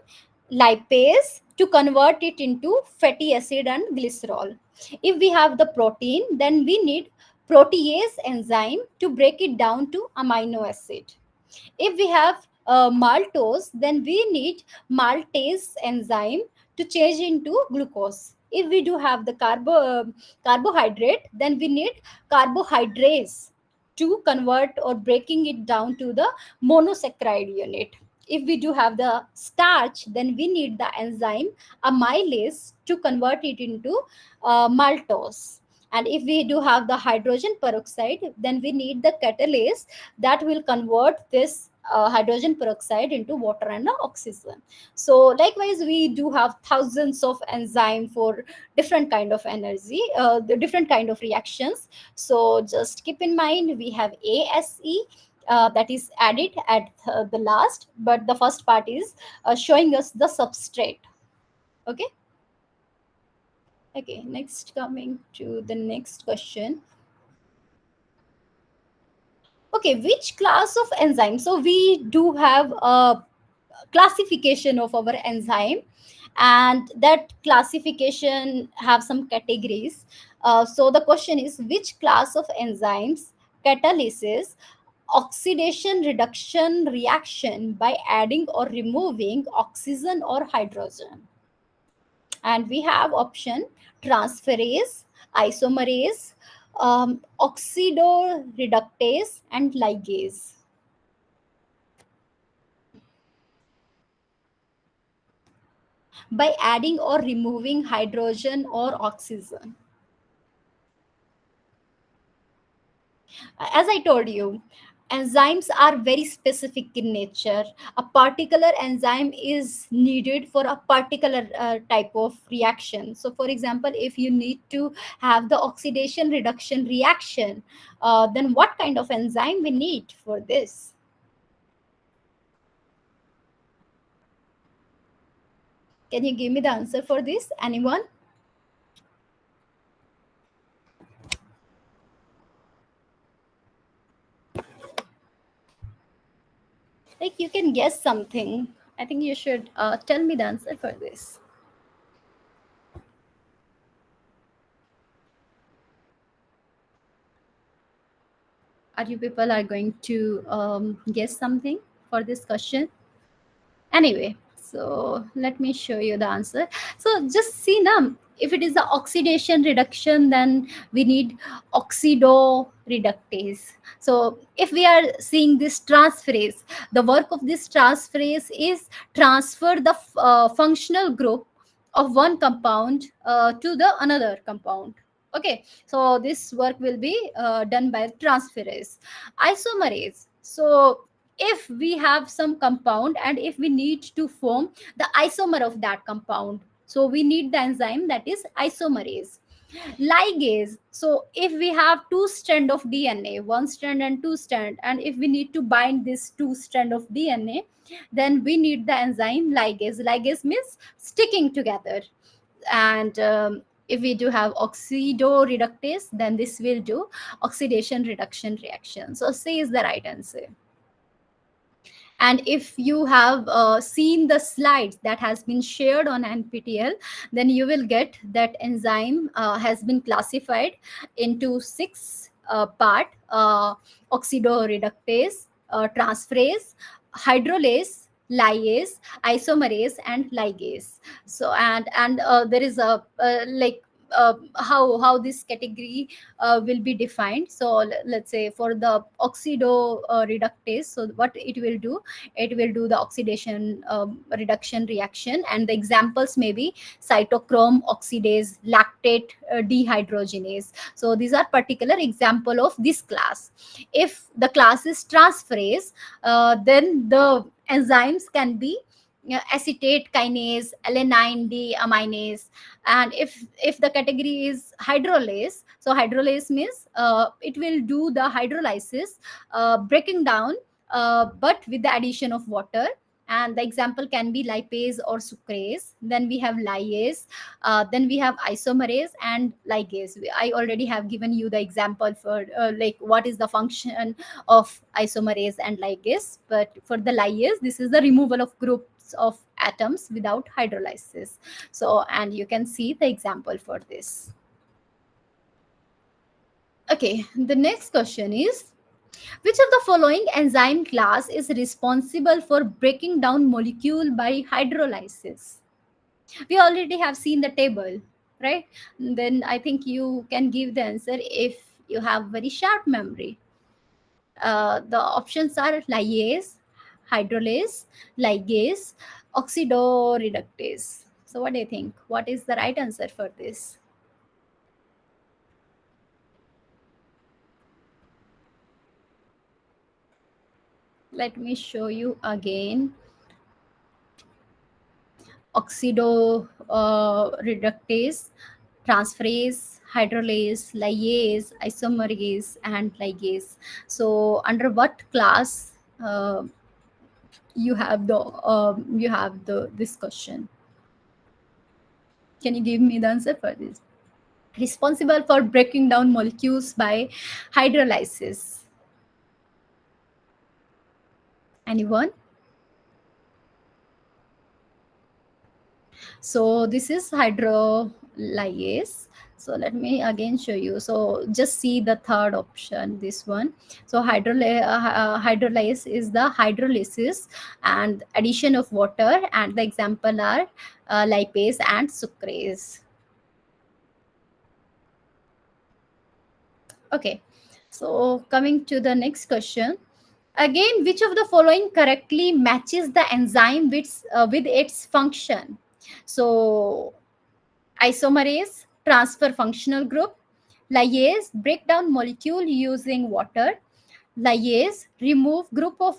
A: lipase to convert it into fatty acid and glycerol. If we have the protein, then we need protease enzyme to break it down to amino acid. If we have maltose, then we need maltase enzyme to change into glucose. If we do have the carbohydrate, then we need carbohydrase to convert or breaking it down to the monosaccharide unit. If we do have the starch, then we need the enzyme amylase to convert it into maltose. And if we do have the hydrogen peroxide, then we need the catalase that will convert this hydrogen peroxide into water and oxygen. So likewise, we do have thousands of enzyme for different kind of energy, the different kind of reactions. So just keep in mind, we have ASE, that is added at the last, but the first part is showing us the substrate. Okay. Okay, next, coming to the next question. Okay, which class of enzyme? So we do have a classification of our enzyme, and that classification have some categories. So the question is, which class of enzymes catalysis, oxidation reduction reaction by adding or removing oxygen or hydrogen. And we have option transferase, isomerase, oxidoreductase, and ligase. By adding or removing hydrogen or oxygen. As I told you, enzymes are very specific in nature. A particular enzyme is needed for a particular type of reaction. So for example, if you need to have the oxidation reduction reaction, then what kind of enzyme we need for this? Can you give me the answer for this? Anyone? Like you can guess something. I think you should tell me the answer for this. Are you people are going to guess something for this question? Anyway, so let me show you the answer. So just see now, if it is the oxidation reduction, then we need oxidoreductase. So if we are seeing this transferase, the work of this transferase is transfer the functional group of one compound to the another compound. Okay, so this work will be done by transferase. Isomerase, so if we have some compound and if we need to form the isomer of that compound, so we need the enzyme that is isomerase. Ligase, so if we have two strand of DNA, one strand and two strand, and if we need to bind this two strand of DNA, then we need the enzyme ligase. Ligase means sticking together. And if we do have oxidoreductase, then this will do oxidation reduction reaction. So C is the right answer. And if you have seen the slides that has been shared on nptl, then you will get that enzyme has been classified into six part: oxidoreductase, transferase, hydrolase, lyase, isomerase, and ligase. So and there is a like how this category will be defined. So let's say for the oxido reductase, so what it will do, it will do the oxidation reduction reaction, and the examples may be cytochrome oxidase, lactate dehydrogenase. So these are particular example of this class. If the class is transferase, then the enzymes can be acetate kinase, alanine deaminase. And if the category is hydrolase, so hydrolase means it will do the hydrolysis, breaking down, but with the addition of water. And the example can be lipase or sucrase. Then we have lyase, then we have isomerase and ligase. I already have given you the example for like what is the function of isomerase and ligase. But for the lyase, this is the removal of groups of atoms without hydrolysis. So and you can see the example for this. Okay, the next question is, which of the following enzyme class is responsible for breaking down molecule by hydrolysis? We already have seen the table, right? Then I think you can give the answer if you have very sharp memory. The options are lyase, hydrolase, ligase, oxidoreductase. So what do you think? What is the right answer for this? Let me show you again. Oxidoreductase, transferase, hydrolase, lyase, isomerase, and ligase. So under what class you have the this question? Can you give me the answer for this? Responsible for breaking down molecules by hydrolysis. Anyone? So this is hydrolyase. So let me again show you. So just see the third option, this one. So hydrolyze is the hydrolysis and addition of water, and the example are lipase and sucrase. Okay, so coming to the next question. Again, which of the following correctly matches the enzyme with its function? So isomerase, transfer functional group; lyase, break down molecule using water; lyase, remove group of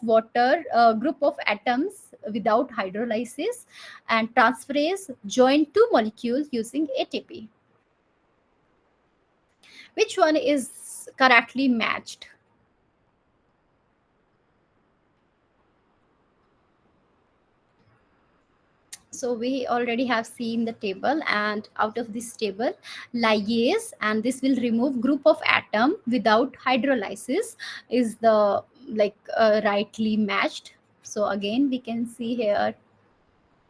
A: atoms without hydrolysis; and transferase, join two molecules using ATP. Which one is correctly matched? So we already have seen the table, and out of this table, lyase, and this will remove group of atom without hydrolysis, is the rightly matched. So again we can see here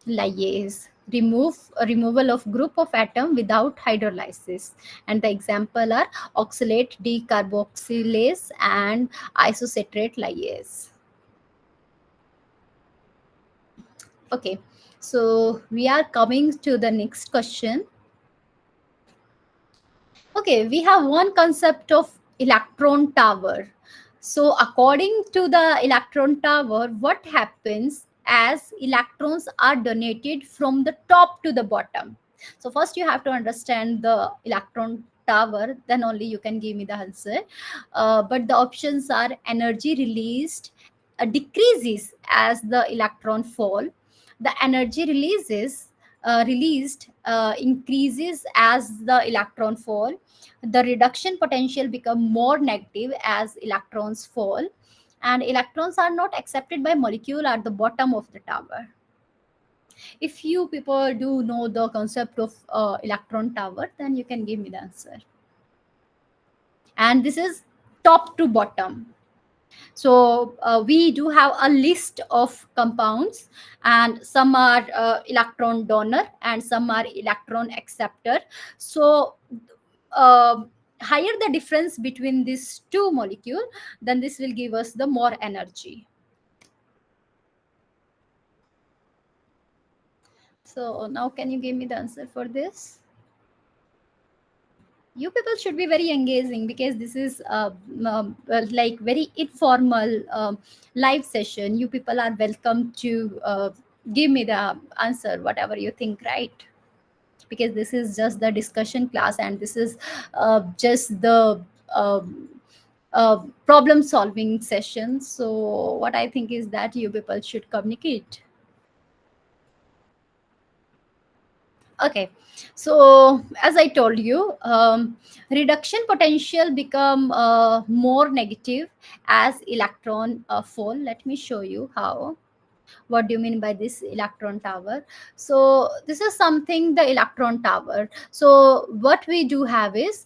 A: lyase, removal of group of atom without hydrolysis, and the example are oxalate decarboxylase and isocitrate lyase. Okay, so we are coming to the next question. Okay, we have one concept of electron tower. So according to the electron tower, what happens as electrons are donated from the top to the bottom? So first you have to understand the electron tower, then only you can give me the answer. But the options are: energy released decreases as the electron fall; the energy released increases as the electron fall; the reduction potential become more negative as electrons fall; and electrons are not accepted by molecule at the bottom of the tower. If you people do know the concept of electron tower, then you can give me the answer. And this is top to bottom. So we do have a list of compounds, and some are electron donor and some are electron acceptor. So higher the difference between these two molecule, then this will give us the more energy. So now can you give me the answer for this? You people should be very engaging, because this is like very informal live session. You people are welcome to give me the answer whatever you think, right? Because this is just the discussion class, and this is just the um, problem solving session. So what I think is that you people should communicate. Okay, so as I told you, reduction potential become more negative as electron fall. Let me show you how. What do you mean by this electron tower? So this is something, the electron tower. So what we do have is,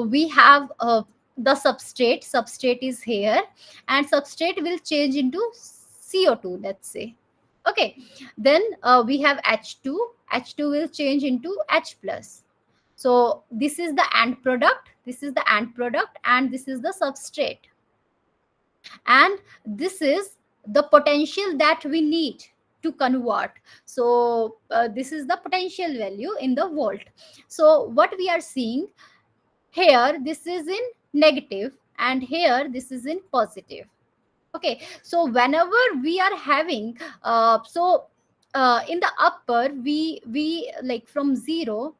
A: we have the substrate is here, and substrate will change into CO2, let's say. Okay, then we have H2 will change into H plus. So this is the end product, and this is the substrate, and this is the potential that we need to convert. So this is the potential value in the volt. So what we are seeing here, this is in negative, and here this is in positive. Okay, so whenever we are having in the upper, we like from 0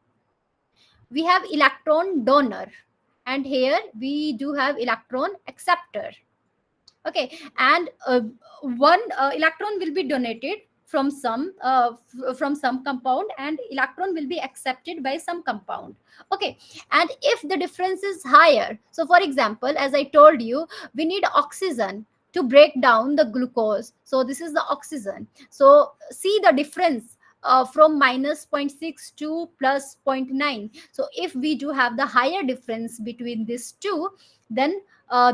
A: we have electron donor, and here we do have electron acceptor. Okay, and one electron will be donated from from some compound, and electron will be accepted by some compound. Okay, and if the difference is higher, so for example, as I told you, we need oxygen to break down the glucose. So this is the oxygen. So see the difference from minus zero point 0.6 to plus zero point 0.9. So if we do have the higher difference between these two, then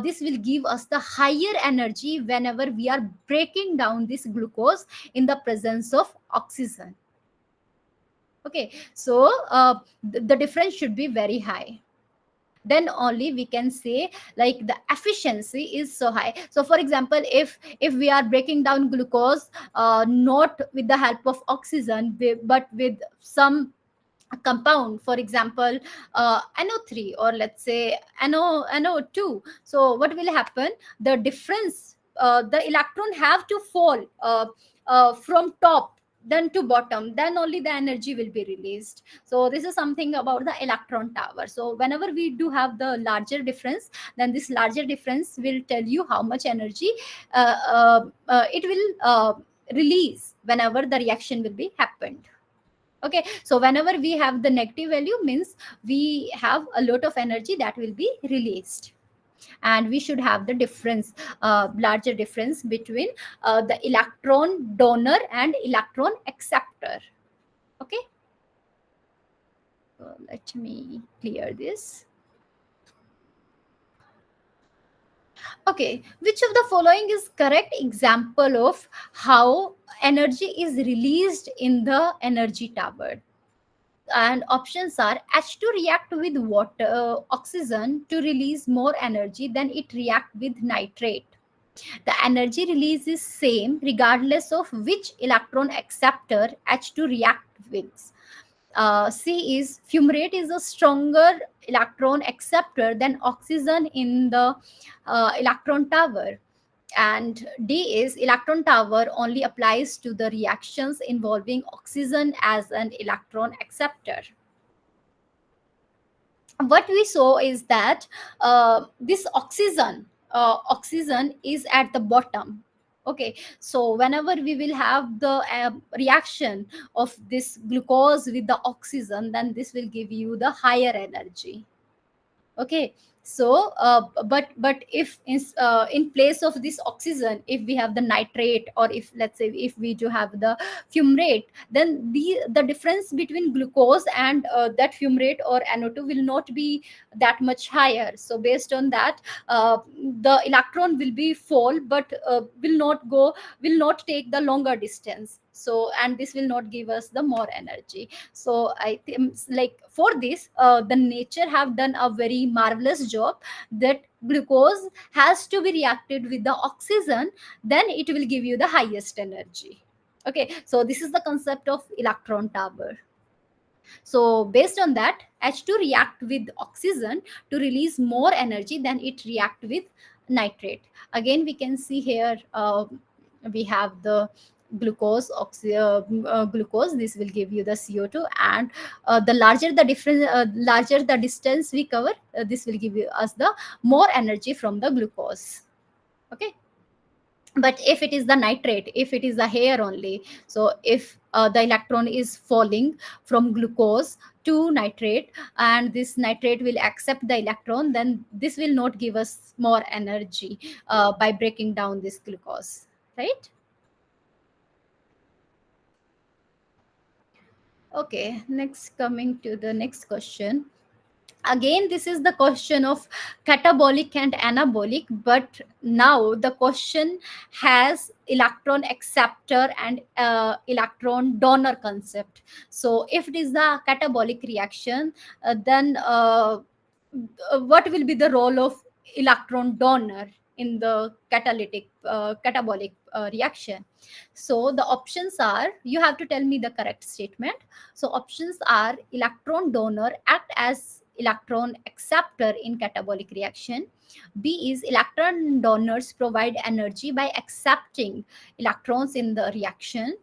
A: this will give us the higher energy whenever we are breaking down this glucose in the presence of oxygen. Okay, so the difference should be very high, then only we can say like the efficiency is so high. So for example, if we are breaking down glucose, not with the help of oxygen but with some compound, for example NO3, or let's say NO2, so what will happen, the difference, the electron have to fall from top then to bottom, then only the energy will be released. So this is something about the electron tower. So whenever we do have the larger difference, then this larger difference will tell you how much energy it will release whenever the reaction will be happened. Okay, so whenever we have the negative value, means we have a lot of energy that will be released, and we should have the difference, larger difference between the electron donor and electron acceptor. Okay, let me clear this. Okay, which of the following is correct example of how energy is released in the energy tower? And options are: H2 react with water, oxygen to release more energy than it react with nitrate. The energy release is same regardless of which electron acceptor H2 react with. C is fumarate is a stronger electron acceptor than oxygen in the electron tower. And D is electron tower only applies to the reactions involving oxygen as an electron acceptor. What we saw is that this oxygen is at the bottom. Okay, so whenever we will have the reaction of this glucose with the oxygen, then this will give you the higher energy. Okay, so but if in place of this oxygen, if we have the nitrate, or if let's say if we do have the fumarate, then the difference between glucose and that fumarate or NO2 will not be that much higher. So based on that, the electron will be fall, but will not take the longer distance, so and this will not give us the more energy. So I think like for this, the nature have done a very marvelous job, that glucose has to be reacted with the oxygen, then it will give you the highest energy. Okay, so this is the concept of electron tower. So based on that, H2 react with oxygen to release more energy than it react with nitrate. Again, we can see here we have the glucose. This will give you the CO2, and the larger the difference, larger the distance we cover, this will give us the more energy from the glucose. Okay, but if it is the nitrate, if it is the hair only, so if the electron is falling from glucose to nitrate, and this nitrate will accept the electron, then this will not give us more energy by breaking down this glucose, right? Okay, next, coming to the next question. Again, this is the question of catabolic and anabolic, but now the question has electron acceptor and electron donor concept. So if it is the catabolic reaction, then what will be the role of electron donor in the catabolic reaction? So the options are, you have to tell me the correct statement. So options are: electron donor act as electron acceptor in catabolic reaction. B is electron donors provide energy by accepting electrons in the reaction.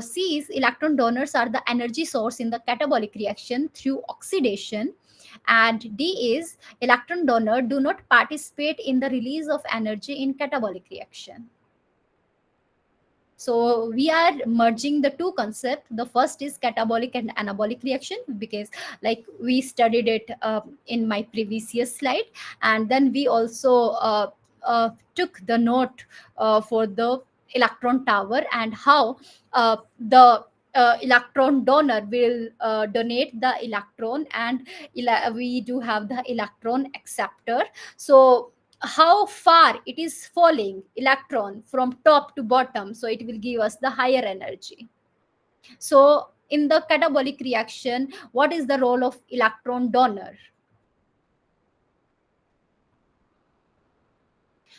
A: C is electron donors are the energy source in the catabolic reaction through oxidation. And D is electron donor do not participate in the release of energy in catabolic reaction. So we are merging the two concepts. The first is catabolic and anabolic reaction, because like we studied it in my previous slide, and then we also took the note for the electron tower, and how the electron donor will donate the electron, and we do have the electron acceptor. So how far it is falling electron from top to bottom, so it will give us the higher energy. So in the catabolic reaction, what is the role of electron donor?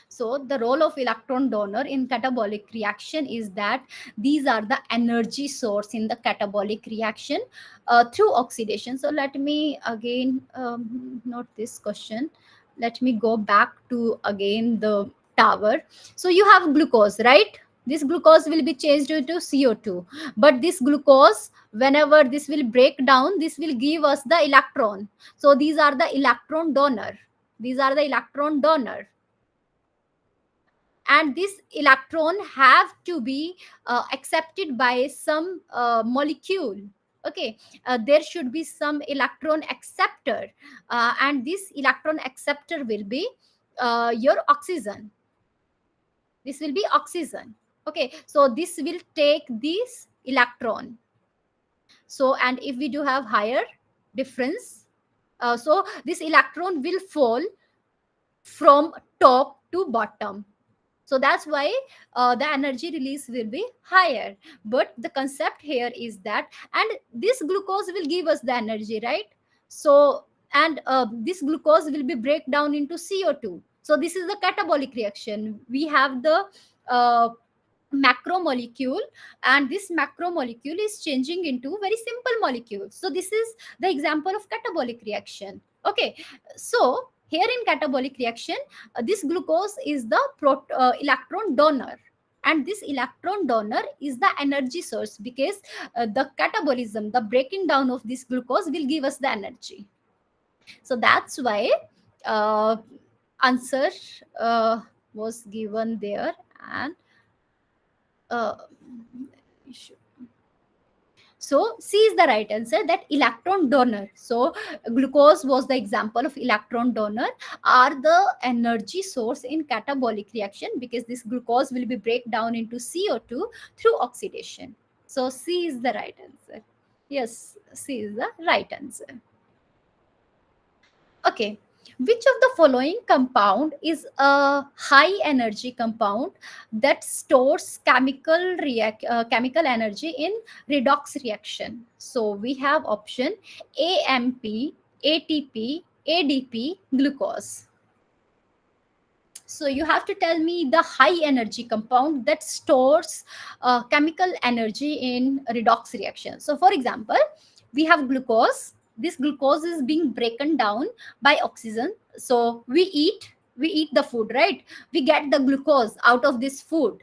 A: So the role of electron donor in catabolic reaction is that these are the energy source in the catabolic reaction through oxidation. So let me again note this question. Let me go back to again the tower. So you have glucose, right? This glucose will be changed into CO2. But this glucose, whenever this will break down, this will give us the electron. So these are the electron donor. These are the electron donor, and this electron have to be accepted by some molecule. Okay, there should be some electron acceptor, and this electron acceptor will be your oxygen. This will be oxygen. Okay, so this will take this electron. So and if we do have higher difference, so this electron will fall from top to bottom. So that's why the energy release will be higher. But the concept here is that, and this glucose will give us the energy, right? So and this glucose will be break down into CO2. So this is the catabolic reaction. We have the macromolecule, and this macromolecule is changing into very simple molecules. So this is the example of catabolic reaction. Okay, so here in catabolic reaction, this glucose is the electron donor, and this electron donor is the energy source, because the catabolism, the breaking down of this glucose will give us the energy. So that's why uh, answer was given there. And uh, so C is the right answer, that electron donor. So glucose was the example of electron donor, are the energy source in catabolic reaction, because this glucose will be break down into CO2 through oxidation. So C is the right answer. Yes, C is the right answer. Okay, which of the following compound is a high energy compound that stores chemical energy in redox reaction? So we have option AMP, ATP, ADP, glucose. So you have to tell me the high energy compound that stores chemical energy in redox reaction. So for example, we have glucose. This glucose is being broken down by oxygen. So we eat the food, right? We get the glucose out of this food.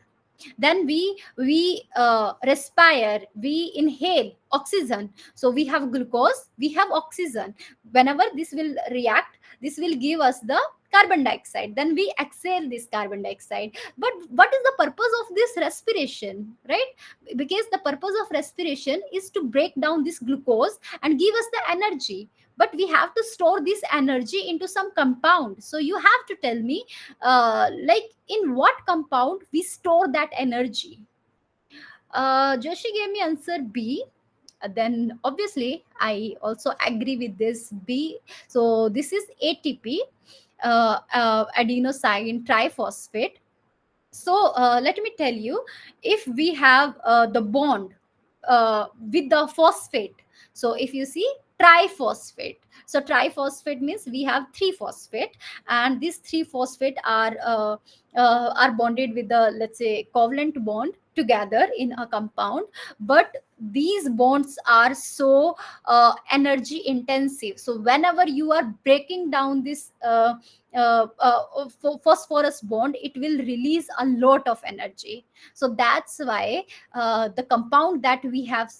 A: Then we respire, we inhale oxygen. So we have glucose, we have oxygen. Whenever this will react, this will give us the carbon dioxide, then we exhale this carbon dioxide. But what is the purpose of this respiration, right? Because the purpose of respiration is to break down this glucose and give us the energy. But we have to store this energy into some compound. So you have to tell me like in what compound we store that energy. Joshi gave me answer B. Then obviously I also agree with this B. So this is ATP, adenosine triphosphate. So let me tell you, if we have the bond with the phosphate, so if you see triphosphate, so triphosphate means we have three phosphate, and these three phosphate are bonded with the, let's say, covalent bond together in a compound. But these bonds are so energy intensive. So whenever you are breaking down this phosphorus bond, it will release a lot of energy. So that's why the compound that we have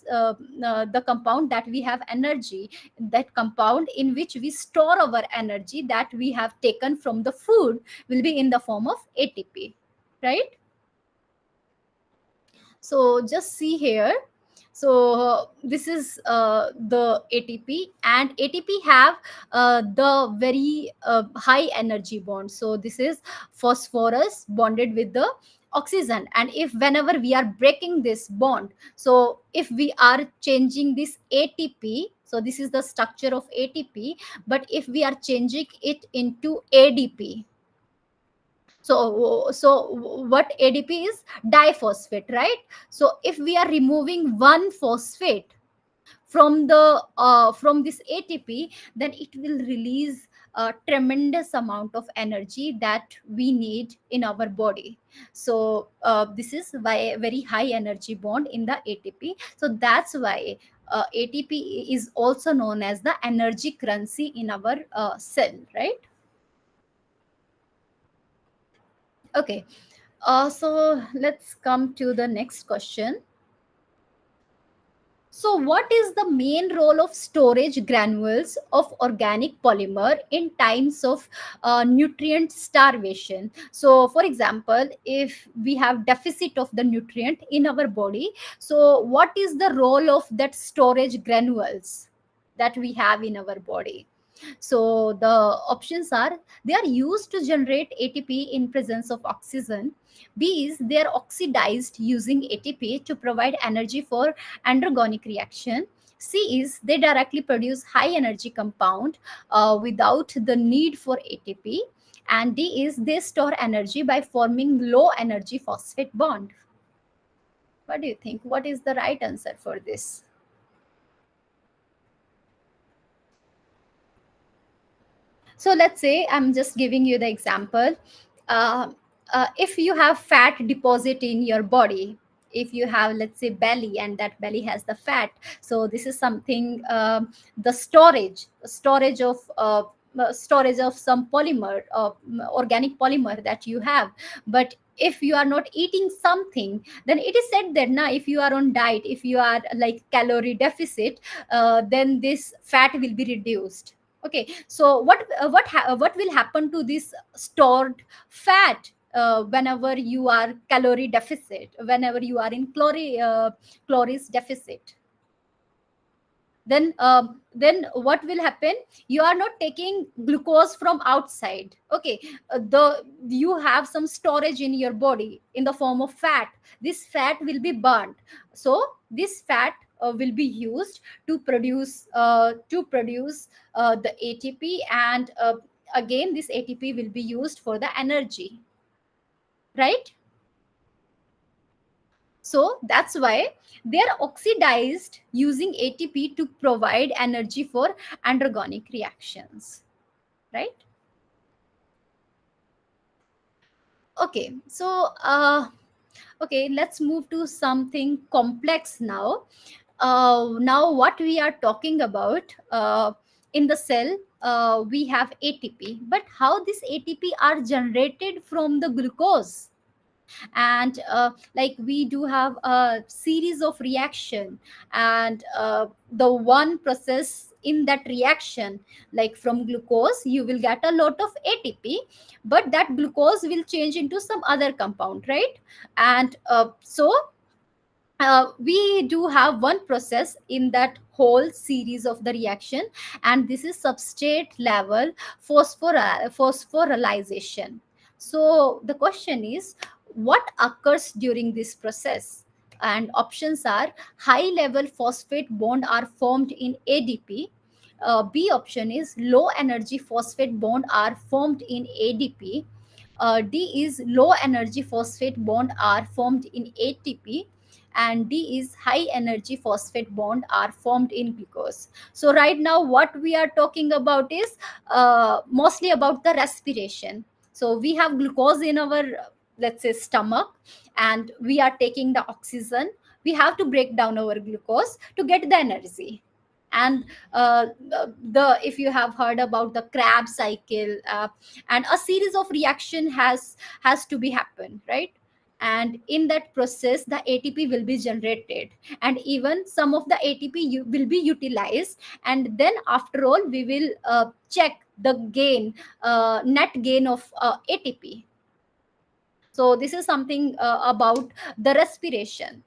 A: energy, that compound in which we store our energy that we have taken from the food, will be in the form of ATP, right? So just see here. So this is the ATP, and ATP have the very high energy bond. So this is phosphorus bonded with the oxygen, and if whenever we are breaking this bond, so if we are changing this ATP, so this is the structure of ATP, but if we are changing it into ADP, so what ADP is? Diphosphate, right? So if we are removing one phosphate, from this ATP, then it will release a tremendous amount of energy that we need in our body. So this is why a very high energy bond in the ATP. So that's why ATP is also known as the energy currency in our cell, right? Okay. So let's come to the next question. So, what is the main role of storage granules of organic polymer in times of nutrient starvation? So, for example, if we have deficit of the nutrient in our body, so what is the role of that storage granules that we have in our body? So the options are: they are used to generate ATP in presence of oxygen. B is they are oxidized using ATP to provide energy for androgonic reaction. C is they directly produce high energy compound without the need for ATP. And D is they store energy by forming low energy phosphate bond. What do you think? What is the right answer for this? So let's say I'm just giving you the example. Uh, if you have fat deposit in your body, if you have, let's say, belly, and that belly has the fat, so this is something, the storage of some polymer, organic polymer that you have. But if you are not eating something, then it is said that now, if you are on diet, if you are like calorie deficit, then this fat will be reduced. Okay, so what will happen to this stored fat whenever you are calorie deficit, whenever you are in calories deficit? Then what will happen? You are not taking glucose from outside. Okay, the you have some storage in your body in the form of fat. This fat will be burnt. So this fat will be used to produce the ATP, and again this ATP will be used for the energy, right? So that's why they are oxidized using ATP to provide energy for androgonic reactions, right? Okay, so okay, let's move to something complex now. Now, what we are talking about, in the cell, we have ATP, but how this ATP are generated from the glucose? And like we do have a series of reaction, and the one process in that reaction, like from glucose you will get a lot of ATP, but that glucose will change into some other compound, right? And we do have one process in that whole series of the reaction, and this is substrate level phosphorylation. So the question is, what occurs during this process? And options are: high level phosphate bond are formed in ADP. B option is low energy phosphate bond are formed in ADP. D is low energy phosphate bond are formed in ATP, and D is high energy phosphate bond are formed in glucose. So right now what we are talking about is mostly about the respiration. So we have glucose in our, let's say, stomach, and we are taking the oxygen. We have to break down our glucose to get the energy. And if you have heard about the Krebs cycle, and a series of reaction has to be happen, right? And in that process the ATP will be generated, and even some of the ATP will be utilized, and then after all we will check the gain, net gain of ATP. So this is something about the respiration.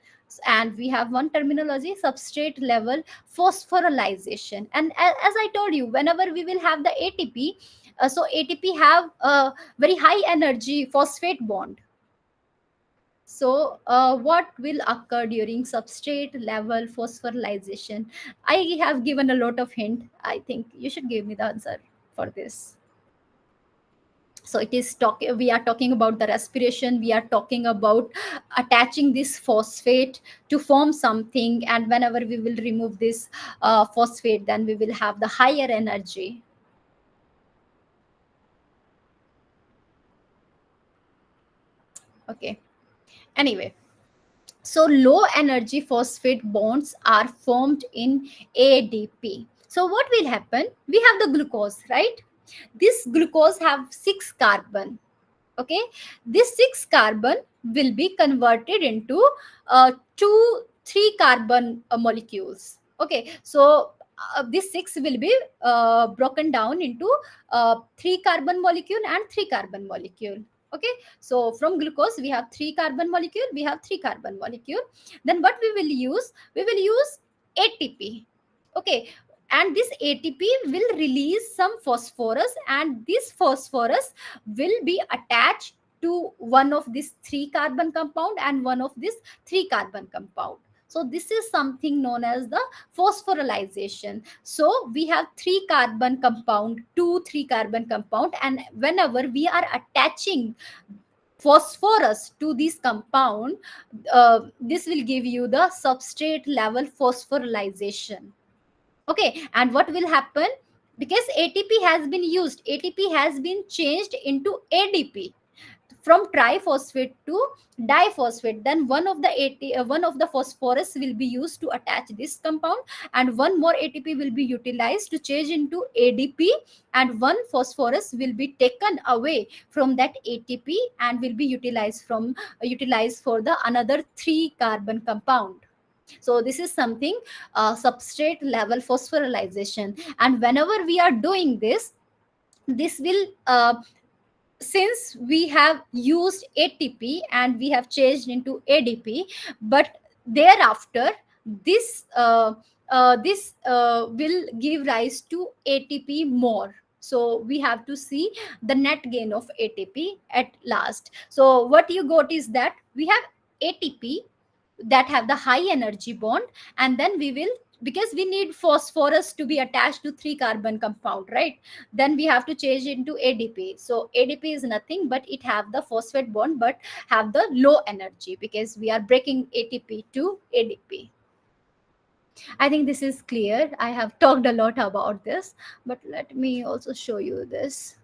A: And we have one terminology, substrate level phosphorylation. And as I told you, whenever we will have the ATP, so ATP have a very high energy phosphate bond. So what will occur during substrate level phosphorylation? I have given a lot of hint. I think you should give me the answer for this. So it is we are talking about the respiration, we are talking about attaching this phosphate to form something, and whenever we will remove this phosphate, then we will have the higher energy. Okay, anyway, so low energy phosphate bonds are formed in ADP. So what will happen, we have the glucose, right? This glucose have 6 carbon. Okay, this 6 carbon will be converted into 2 3 carbon molecules. Okay, so this 6 will be broken down into 3 carbon molecule and 3 carbon molecule. Okay, so from glucose we have 3 carbon molecule, we have 3 carbon molecule. Then what we will use, we will use ATP. Okay, and this ATP will release some phosphorus, and this phosphorus will be attached to one of this 3 carbon compound and one of this 3 carbon compound. So this is something known as the phosphorylation. So we have 3 carbon compound, 2 3 carbon compound, and whenever we are attaching phosphorus to this compound, this will give you the substrate level phosphorylation. Okay, and what will happen, because ATP has been used, ATP has been changed into ADP, from triphosphate to diphosphate, then one of the phosphorus will be used to attach this compound, and one more ATP will be utilized to change into ADP, and one phosphorus will be taken away from that ATP and will be utilized for the another 3 carbon compound. So this is something substrate level phosphorylation. And whenever we are doing this, this will since we have used ATP and we have changed into ADP, but thereafter this will give rise to ATP more. So we have to see the net gain of ATP at last. So what you got is that we have ATP that have the high energy bond, and then we will, because we need phosphorus to be attached to 3 carbon compound, right? Then we have to change into ADP. So ADP is nothing but it have the phosphate bond but have the low energy, because we are breaking ATP to ADP. I think this is clear. I have talked a lot about this, but let me also show you this.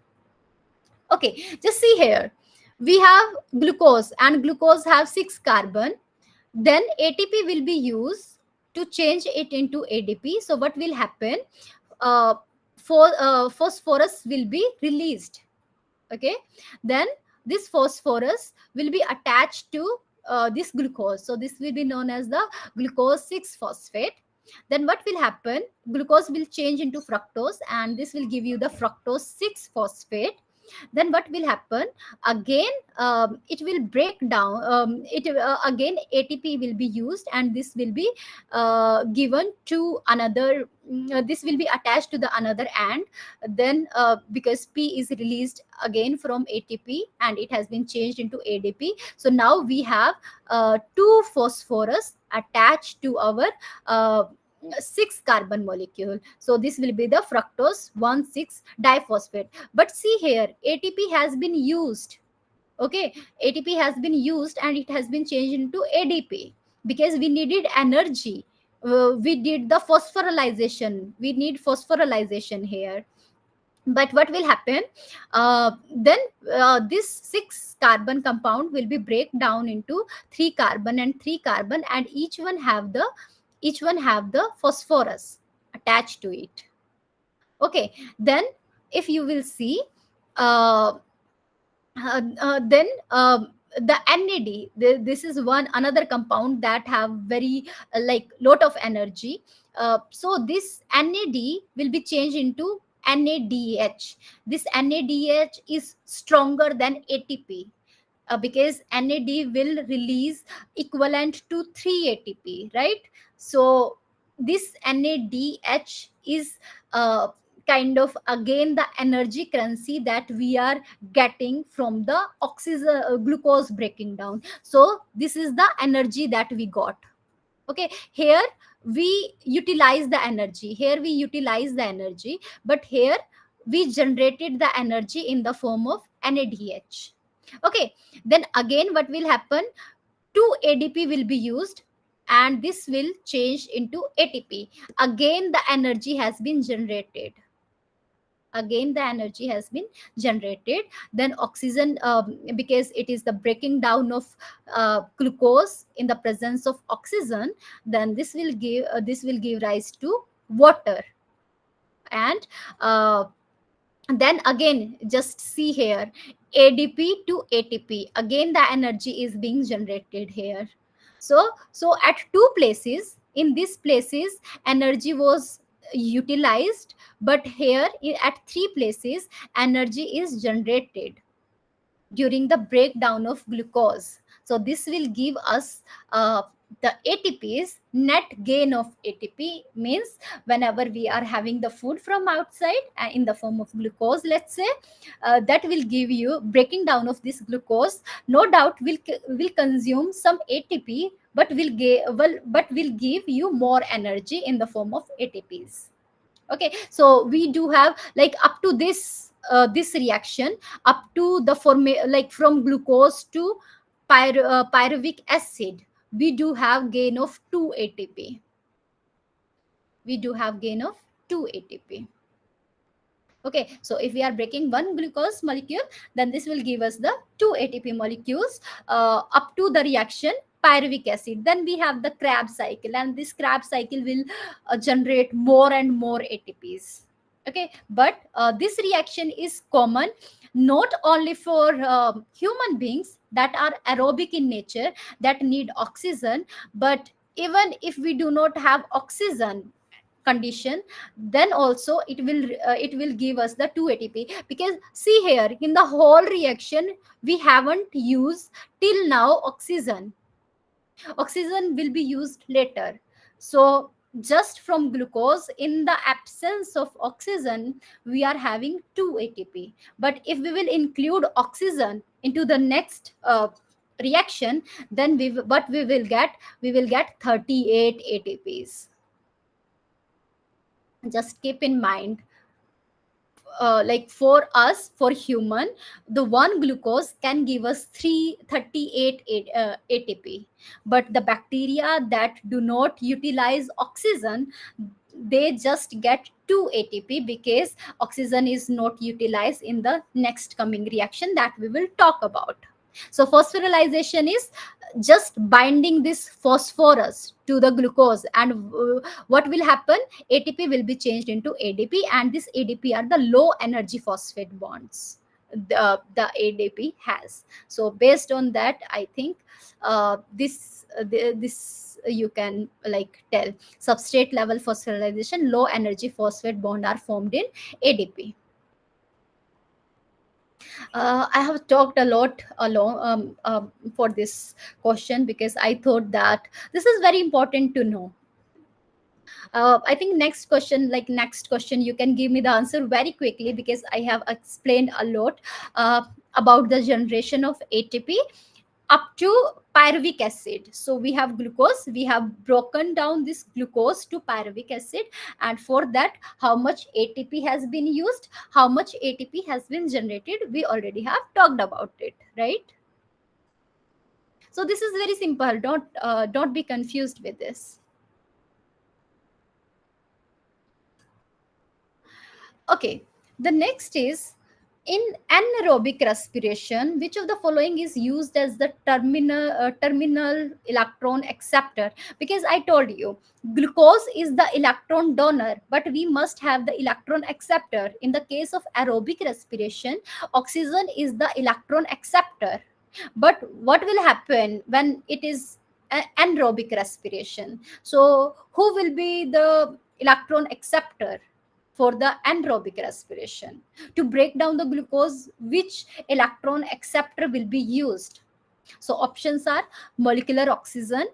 A: Okay, just see here, we have glucose, and glucose have 6 carbon. Then ATP will be used to change it into ADP. So what will happen, uh, phosphorus will be released. Okay, then this phosphorus will be attached to this glucose, so this will be known as the glucose 6 phosphate. Then what will happen, glucose will change into fructose, and this will give you the fructose 6 phosphate. Then what will happen, again it will break down, it again ATP will be used, and this will be given to another, this will be attached to the another end. Then because P is released again from ATP and it has been changed into ADP, so now we have 2 phosphorus attached to our 6 carbon molecule. So this will be the fructose 1,6 diphosphate. But see here, ATP has been used. Okay, ATP has been used and it has been changed into ADP because we needed energy. We did the phosphorylation. We need phosphorylation here. But what will happen, then this 6 carbon compound will be break down into 3 carbon and 3 carbon, and each one have the phosphorus attached to it. Okay, then if you will see, uh, then the NAD, this is one another compound that have very like lot of energy. So this NAD will be changed into NADH. This NADH is stronger than ATP, because NAD will release equivalent to 3 ATP, right? So this NADH is kind of again the energy currency that we are getting from the oxygen glucose breaking down. So this is the energy that we got. Okay, here we utilize the energy, here we utilize the energy, but here we generated the energy in the form of NADH. Okay, then again what will happen, 2 ADP will be used and this will change into ATP. Again the energy has been generated. Again the energy has been generated. Then oxygen, because it is the breaking down of glucose in the presence of oxygen, then this will give rise to water. And then again just see here, ADP to ATP, again the energy is being generated here. So at two places, in these places energy was utilized, but here at three places energy is generated during the breakdown of glucose. So this will give us the ATPs. Net gain of ATP means whenever we are having the food from outside in the form of glucose, let's say, that will give you breaking down of this glucose. No doubt will consume some ATP, but will give you more energy in the form of ATPs. Okay, so we do have like up to this reaction, up to the like from glucose to pyruvic acid, we do have gain of 2 ATP. We do have gain of 2 ATP. Okay, so if we are breaking one glucose molecule, then this will give us the 2 ATP molecules up to the reaction pyruvic acid. Then we have the Krebs cycle, and this Krebs cycle will generate more and more ATPs. Okay, but this reaction is common not only for human beings that are aerobic in nature, that need oxygen, but even if we do not have oxygen condition, then also it will give us the 2 ATP. Because see here, in the whole reaction we haven't used till now oxygen. Oxygen will be used later. So just from glucose, in the absence of oxygen, we are having 2 ATP. But if we will include oxygen into the next reaction, then what we will get, we will get 38 ATPs. Just keep in mind, like for us, for human, the one glucose can give us 338 ATP, but the bacteria that do not utilize oxygen, they just get 2 ATP, because oxygen is not utilized in the next coming reaction that we will talk about. So phosphorylation is just binding this phosphorus to the glucose, and what will happen, ATP will be changed into ADP, and this ADP are the low energy phosphate bonds the ADP has. So based on that, I think this you can like tell, substrate level phosphorylation, low energy phosphate bond are formed in ADP. I have talked a lot along for this question, because I thought that this is very important to know. I think next question, you can give me the answer very quickly, because I have explained a lot about the generation of ATP up to pyruvic acid. So we have glucose, we have broken down this glucose to pyruvic acid, and for that how much ATP has been used, how much ATP has been generated, we already have talked about it, right? So this is very simple, don't be confused with this. Okay, the next is, in anaerobic respiration, which of the following is used as the terminal electron acceptor? Because I told you, glucose is the electron donor, but we must have the electron acceptor. In the case of aerobic respiration, oxygen is the electron acceptor. But what will happen when it is anaerobic respiration? So who will be the electron acceptor for the anaerobic respiration? To break down the glucose, which electron acceptor will be used? So options are molecular oxygen,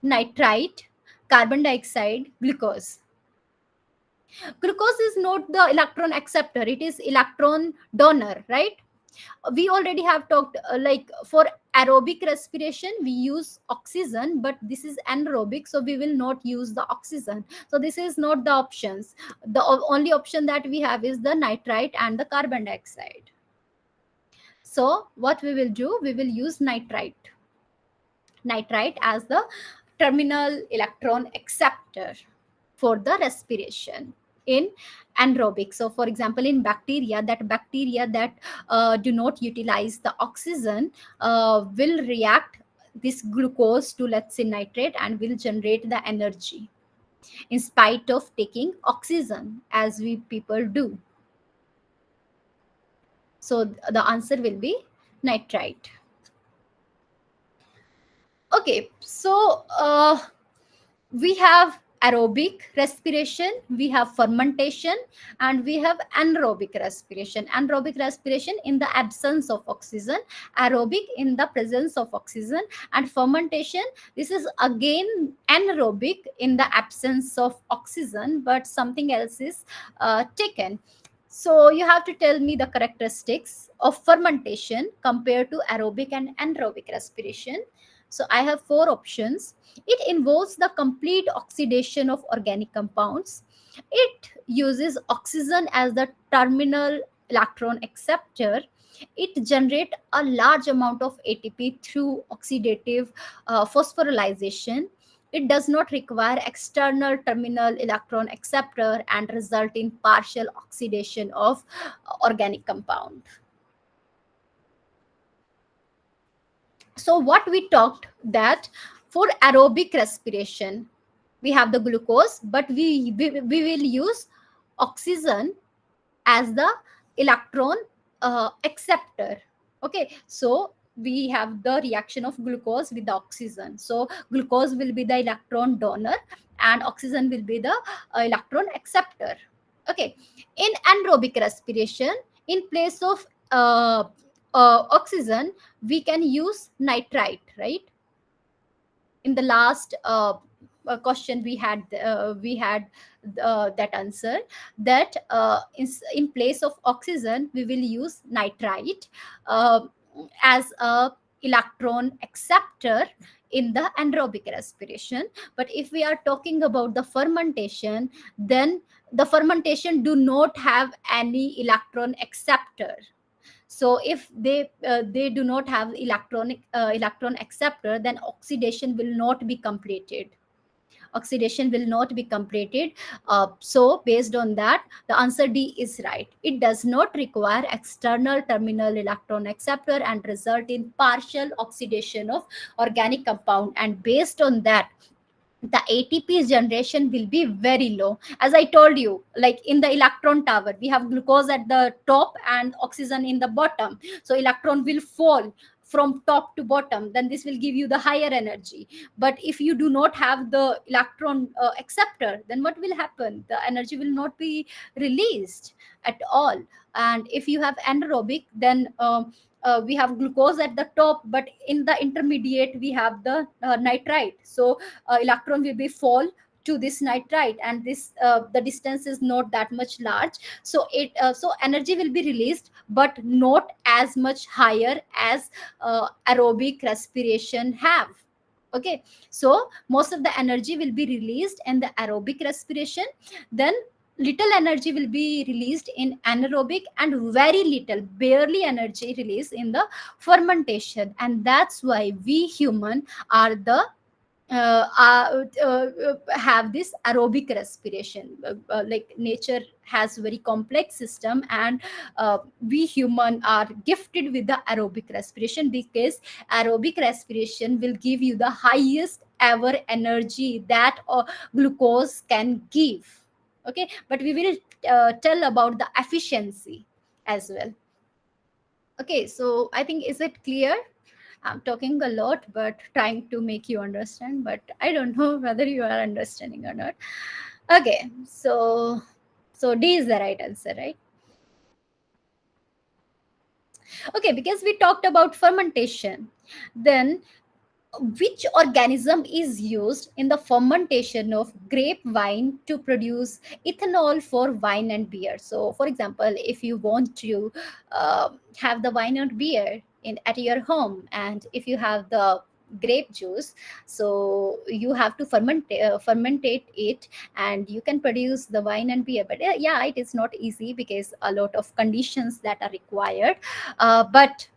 A: nitrite, carbon dioxide, glucose. Glucose is not the electron acceptor, it is electron donor, right? We already have talked, like for aerobic respiration we use oxygen, but this is anaerobic, so we will not use the oxygen. So this is not the options. The only option that we have is the nitrite and the carbon dioxide. So what we will do, we will use nitrite as the terminal electron acceptor for the respiration in anaerobic. So for example, in bacteria, that do not utilize the oxygen will react this glucose to, let's say, nitrate, and will generate the energy in spite of taking oxygen, as we people do. So the answer will be nitrite. Okay, so we have aerobic respiration, we have fermentation, and we have anaerobic respiration. Anaerobic respiration in the absence of oxygen, aerobic in the presence of oxygen, and fermentation, this is again anaerobic in the absence of oxygen, but something else is taken. So you have to tell me the characteristics of fermentation compared to aerobic and anaerobic respiration. So I have four options. It involves the complete oxidation of organic compounds. It uses oxygen as the terminal electron acceptor. It generates a large amount of ATP through oxidative phosphorylation. It does not require external terminal electron acceptor and result in partial oxidation of organic compound. So what we talked, that for aerobic respiration we have the glucose, but we will use oxygen as the electron acceptor. Okay, so we have the reaction of glucose with the oxygen. So glucose will be the electron donor and oxygen will be the electron acceptor. Okay, in anaerobic respiration, in place of oxygen we can use nitrite, right? In the last question we had that answer, that in place of oxygen we will use nitrite uh, as a electron acceptor in the anaerobic respiration. But if we are talking about the fermentation, then the fermentation do not have any electron acceptor. So if they do not have electron acceptor, then oxidation will not be completed. So based on that, the answer D is right. It does not require external terminal electron acceptor and result in partial oxidation of organic compound. And based on that, the ATP generation will be very low. As I told you, like in the electron tower, we have glucose at the top and oxygen in the bottom. So electron will fall from top to bottom, then this will give you the higher energy. But if you do not have the electron acceptor, then what will happen? The energy will not be released at all. And if you have anaerobic, then we have glucose at the top, but in the intermediate we have the nitrite. So electron will be fall to this nitrite, and this the distance is not that much large. So so energy will be released, but not as much higher as aerobic respiration have. Okay, so most of the energy will be released in the aerobic respiration, then little energy will be released in anaerobic, and very little, barely energy released in the fermentation. And that's why we human are the have this aerobic respiration. Like nature has very complex system, and we human are gifted with the aerobic respiration, because aerobic respiration will give you the highest ever energy that glucose can give. Okay, but we will tell about the efficiency as well. Okay, so I think, is it clear? I'm talking a lot, but trying to make you understand, but I don't know whether you are understanding or not. Okay, so D is the right answer, right? Okay, because we talked about fermentation, then Which organism is used in the fermentation of grape wine to produce ethanol for wine and beer? So for example, if you want to have the wine or beer in at your home, and if you have the grape juice, so you have to fermentate it, and you can produce the wine and beer. But yeah, it is not easy because a lot of conditions that are required. But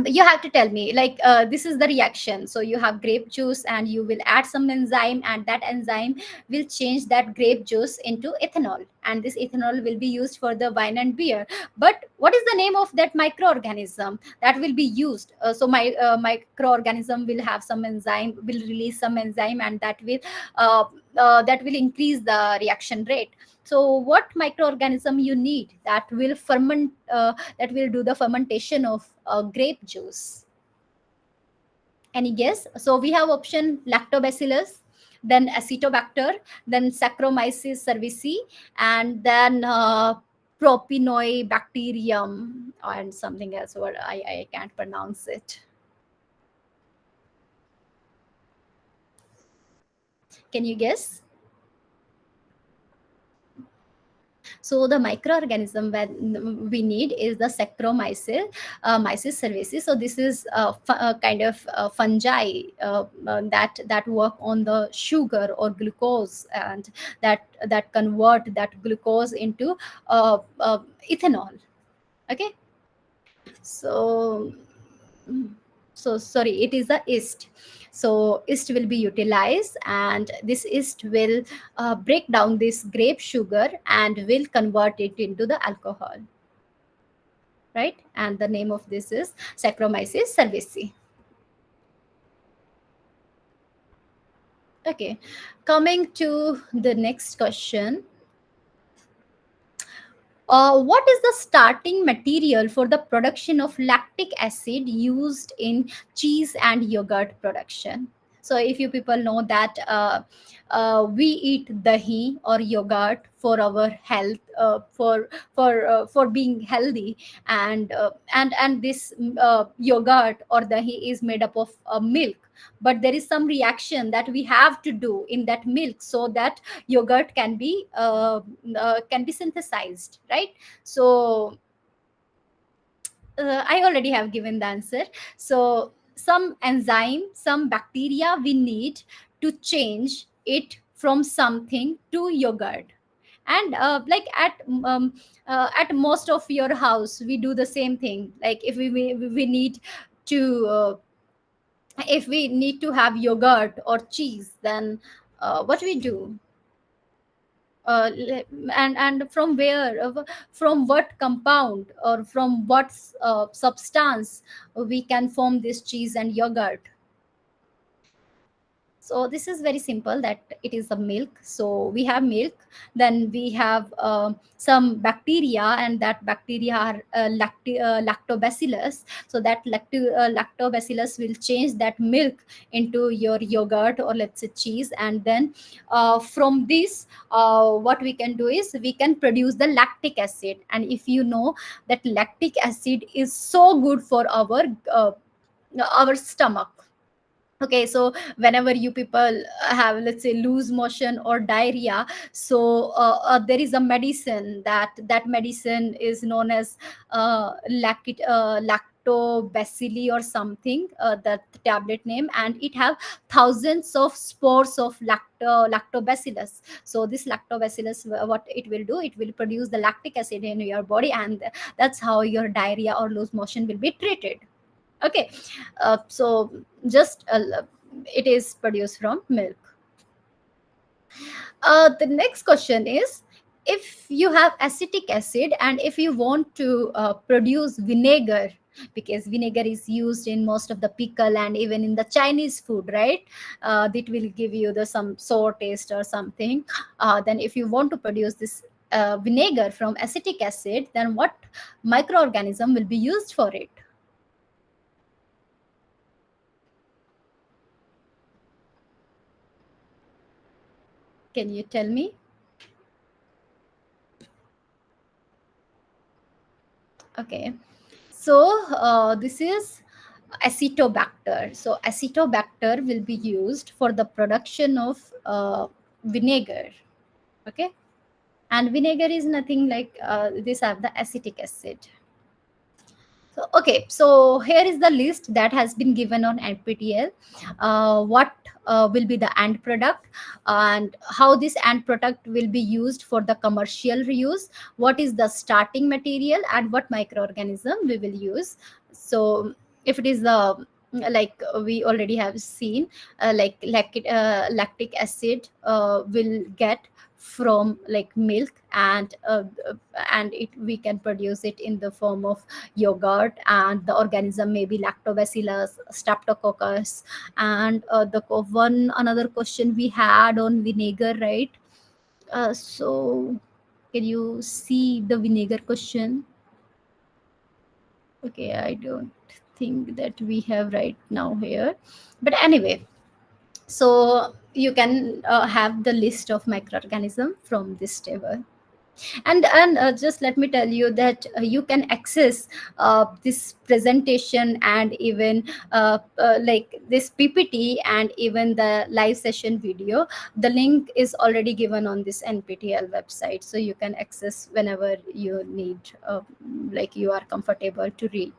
A: you have to tell me, like, this is the reaction. So you have grape juice and you will add some enzyme, and that enzyme will change that grape juice into ethanol, and this ethanol will be used for the wine and beer. But what is the name of that microorganism that will be used? So my microorganism will have some enzyme, will release some enzyme, and uh, that will increase the reaction rate. So what microorganism you need that will ferment, that will do the fermentation of grape juice? Any guess? So we have option lactobacillus, then acetobacter, then Saccharomyces cerevisiae, and then propionibacterium, and something else. What I can't pronounce it. Can you guess? So the microorganism that we need is the Saccharomyces myces cerevisiae. So this is a kind of fungi that work on the sugar or glucose, and that convert that glucose into ethanol. Okay. So so sorry, it is the yeast. So yeast will be utilized, and this yeast will break down this grape sugar and will convert it into the alcohol, right? And the name of this is Saccharomyces cerevisiae. Okay, coming to the next question. What is the starting material for the production of lactic acid used in cheese and yogurt production? So, if you people know that we eat dahi or yogurt for our health, for being healthy, and this yogurt or dahi is made up of milk. But there is some reaction that we have to do in that milk so that yogurt can be synthesized, right? So I already have given the answer. So some enzyme, some bacteria we need to change it from something to yogurt. And like at most of your house we do the same thing. Like if we need to if we need to have yogurt or cheese, then what we do, and from where, from what compound or from what substance we can form this cheese and yogurt? So this is very simple, that it is a milk. So we have milk, then we have some bacteria, and that bacteria are lactobacillus. So that lactobacillus will change that milk into your yogurt, or let's say cheese. And then from this, what we can do is we can produce the lactic acid. And if you know that lactic acid is so good for our stomach. Okay, so whenever you people have, let's say, loose motion or diarrhea, so there is a medicine, that medicine is known as lactobacilli or something, that tablet name, and it have thousands of spores of lactobacillus. So this lactobacillus, what it will do, it will produce the lactic acid in your body, and that's how your diarrhea or loose motion will be treated. Okay. So just it is produced from milk. The next question is, if you have acetic acid and if you want to produce vinegar, because vinegar is used in most of the pickle and even in the Chinese food, right? That will give you the some sour taste or something. Then if you want to produce this vinegar from acetic acid, then what microorganism will be used for it? Can you tell me? Okay. So this is acetobacter. So acetobacter will be used for the production of vinegar. Okay, and vinegar is nothing like this have the acetic acid. So, okay, so here is the list that has been given on NPTEL. What will be the end product, and how this end product will be used for the commercial reuse, what is the starting material, and what microorganism we will use. So if it is the, like we already have seen, lactic acid will get from like milk, and it we can produce it in the form of yogurt, and the organism may be lactobacillus, streptococcus. And one another question we had on vinegar, right? So can you see the vinegar question? Okay, I don't think that we have right now here, but anyway, so you can have the list of microorganism from this table. And just let me tell you that you can access this presentation, and even like this ppt, and even the live session video. The link is already given on this nptl website, so you can access whenever you need, like you are comfortable to read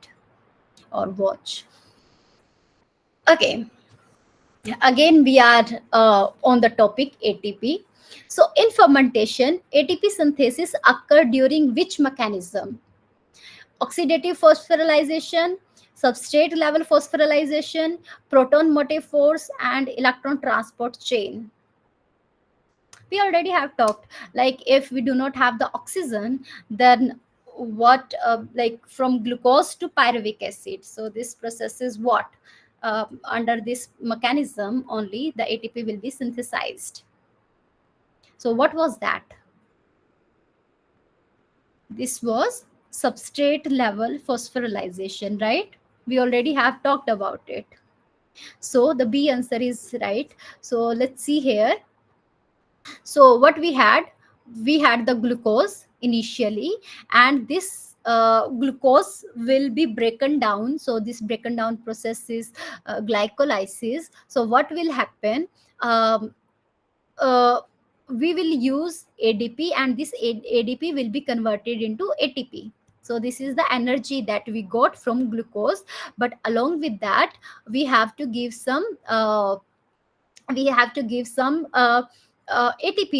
A: or watch. Okay, again we are on the topic ATP. So in fermentation, ATP synthesis occur during which mechanism? Oxidative phosphorylation, substrate level phosphorylation, proton motive force, and electron transport chain. We already have talked, like if we do not have the oxygen, then what, like from glucose to pyruvic acid. So this process is what, under this mechanism only the ATP will be synthesized. So what was that? This was substrate level phosphorylation, right? We already have talked about it. So the B answer is right. So let's see here. So what we had the glucose initially, and this glucose will be broken down. So this broken down process is glycolysis. So what will happen? Um, uh, we will use ADP, and this ADP will be converted into ATP. So this is the energy that we got from glucose, but along with that we have to give some ATP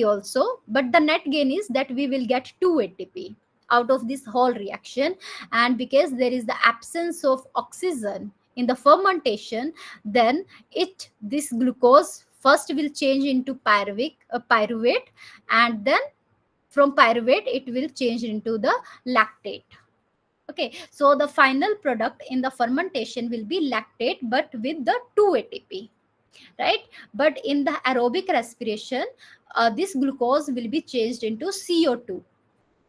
A: also. But the net gain is that we will get 2 ATP out of this whole reaction. And because there is the absence of oxygen in the fermentation, then this glucose first will change into pyruvate, and then from pyruvate it will change into the lactate. Okay, so the final product in the fermentation will be lactate, but with the 2 ATP, right? But in the aerobic respiration, this glucose will be changed into CO2.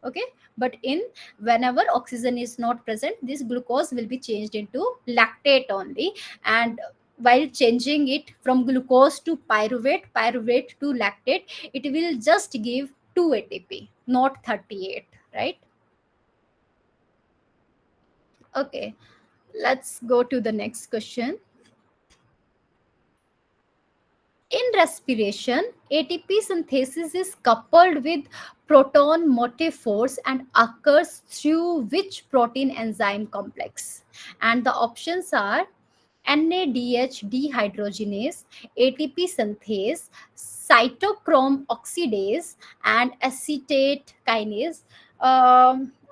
A: Okay, but in whenever oxygen is not present, this glucose will be changed into lactate only. And while changing it from glucose to pyruvate to lactate, it will just give 2 ATP, not 38, right? Okay, let's go to the next question. In respiration, ATP synthesis is coupled with proton motive force and occurs through which protein enzyme complex? And the options are NADH dehydrogenase, ATP synthase, cytochrome oxidase, and acetate kinase.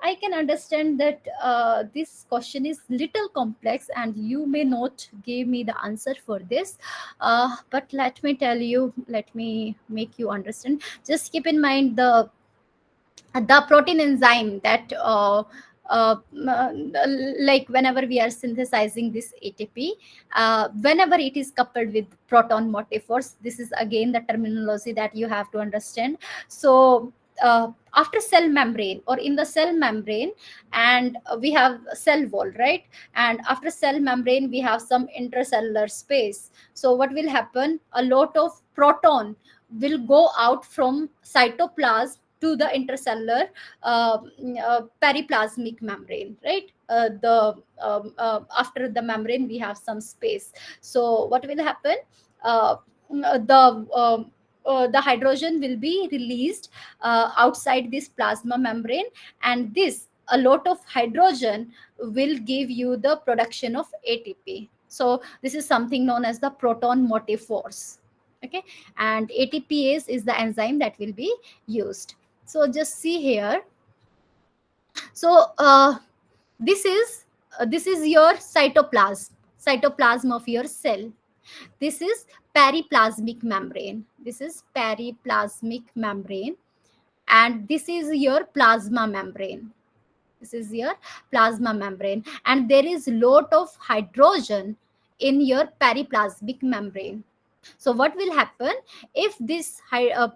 A: I can understand that this question is little complex, and you may not give me the answer for this. But let me tell you, let me make you understand. Just keep in mind the protein enzyme that like whenever we are synthesizing this ATP, whenever it is coupled with proton motive force, this is again the terminology that you have to understand. So after cell membrane, or in the cell membrane, and we have cell wall, right? And after cell membrane we have some intercellular space. So what will happen? A lot of proton will go out from cytoplasm to the intercellular periplasmic membrane, right? The After the membrane we have some space. So what will happen? uh, the hydrogen will be released outside this plasma membrane, and this a lot of hydrogen will give you the production of ATP. So this is something known as the proton motive force. Okay, and ATPase is the enzyme that will be used. So just see here. So this is your cytoplasm of your cell. This is periplasmic membrane. This is periplasmic membrane, and this is your plasma membrane. This is your plasma membrane, and there is lot of hydrogen in your periplasmic membrane. So what will happen if this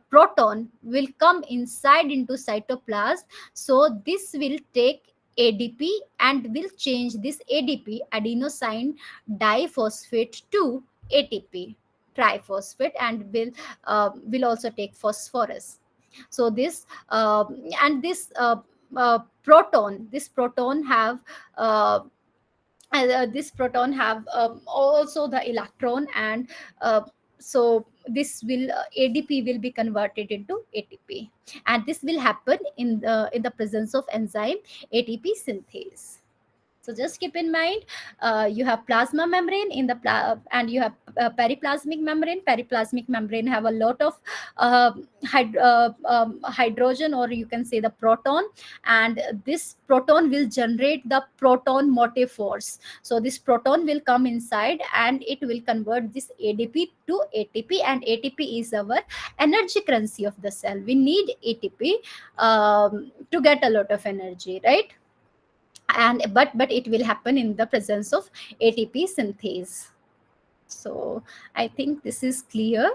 A: proton will come inside into cytoplasm? So this will take ADP and will change this ADP, adenosine diphosphate, to ATP triphosphate, and will also take phosphorus. So this and this proton have this proton have also the electron, and so this will ADP will be converted into ATP, and this will happen in the presence of enzyme ATP synthase. So just keep in mind, you have plasma membrane in the and you have periplasmic membrane. Periplasmic membrane have a lot of hydrogen, or you can say the proton, and this proton will generate the proton motive force. So this proton will come inside and it will convert this ADP to ATP, and ATP is our energy currency of the cell. We need ATP to get a lot of energy, right? And but it will happen in the presence of ATP synthase. So I think this is clear.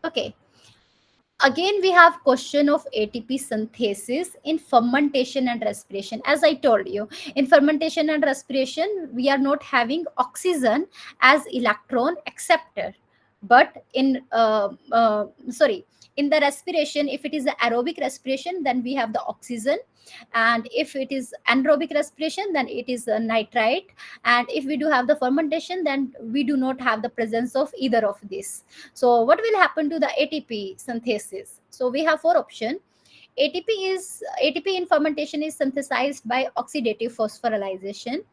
A: Okay, again we have question of ATP synthesis in fermentation and respiration. As I told you, in fermentation and respiration we are not having oxygen as electron acceptor, but in sorry, in the respiration, if it is the aerobic respiration, then we have the oxygen, and if it is anaerobic respiration, then it is a nitrite, and if we do have the fermentation, then we do not have the presence of either of these. So what will happen to the ATP synthesis? So we have four options. ATP in fermentation is synthesized by oxidative phosphorylation.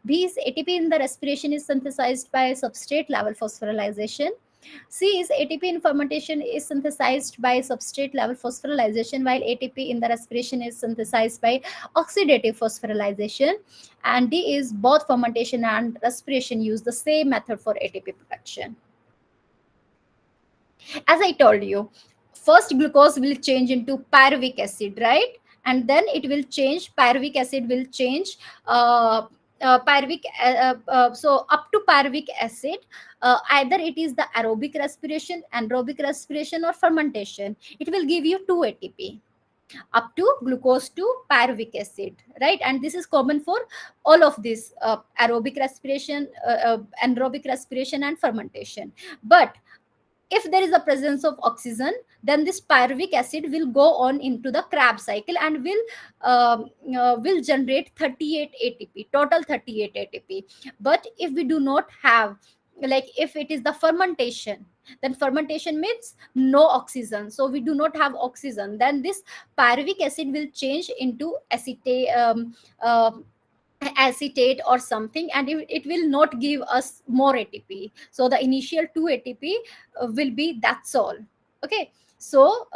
A: B is ATP in the respiration is synthesized by substrate level phosphorylation. C is ATP in fermentation is synthesized by substrate level phosphorylation, while ATP in the respiration is synthesized by oxidative phosphorylation. And D is both fermentation and respiration use the same method for ATP production. As I told you, first glucose will change into pyruvic acid, right? And then it will change, pyruvic acid will change so up to pyruvic acid, either it is the aerobic respiration, anaerobic respiration, or fermentation, it will give you 2 ATP up to glucose to pyruvic acid, right? And this is common for all of this aerobic respiration, anaerobic respiration, and fermentation. But if there is a presence of oxygen, then this pyruvic acid will go on into the Krebs cycle and will generate 38 ATP, total 38 ATP. But if we do not have, like if it is the fermentation, then fermentation means no oxygen, so we do not have oxygen, then this pyruvic acid will change into acetate or something, and it will not give us more ATP. So the initial 2 ATP will be, that's all. Okay, so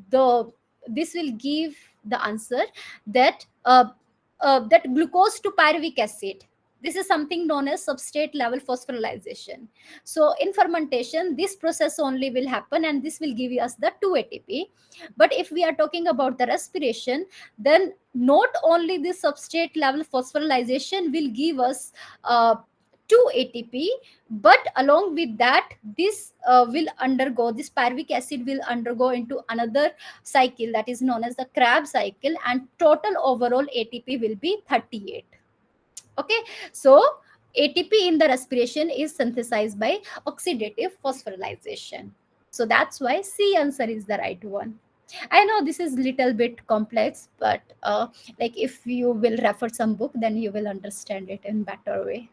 A: the this will give the answer that that glucose to pyruvic acid, this is something known as substrate level phosphorylation. So in fermentation, this process only will happen, and this will give us the 2 ATP. But if we are talking about the respiration, then not only this substrate level phosphorylation will give us 2 ATP, but along with that, this this pyruvic acid will undergo into another cycle that is known as the Krebs cycle, and total overall ATP will be 38. Okay, so ATP in the respiration is synthesized by oxidative phosphorylation. So that's why C answer is the right one. I know this is little bit complex, but like if you will refer some book, then you will understand it in better way.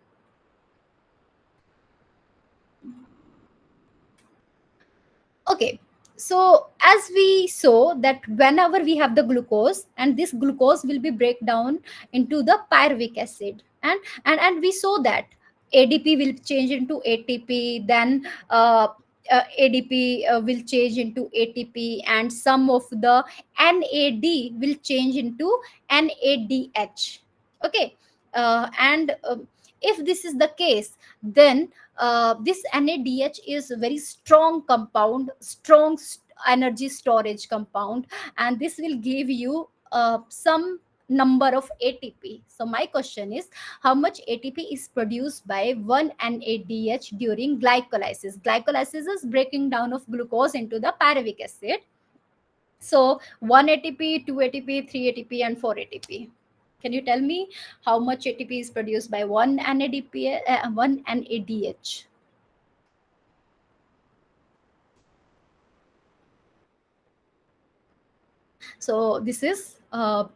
A: Okay, so as we saw that whenever we have the glucose, and this glucose will be break down into the pyruvic acid, and we saw that ADP will change into ATP, then ADP will change into ATP, and some of the NAD will change into NADH. Okay, and if this is the case, then this NADH is a very strong compound, strong energy storage compound, and this will give you some number of ATP. So my question is, how much ATP is produced by one NADH during glycolysis? Glycolysis is breaking down of glucose into the pyruvic acid. So 1 ATP, 2 ATP, 3 ATP, and 4 ATP. Can you tell me how much ATP is produced by one NADP, one NADH? So this is 3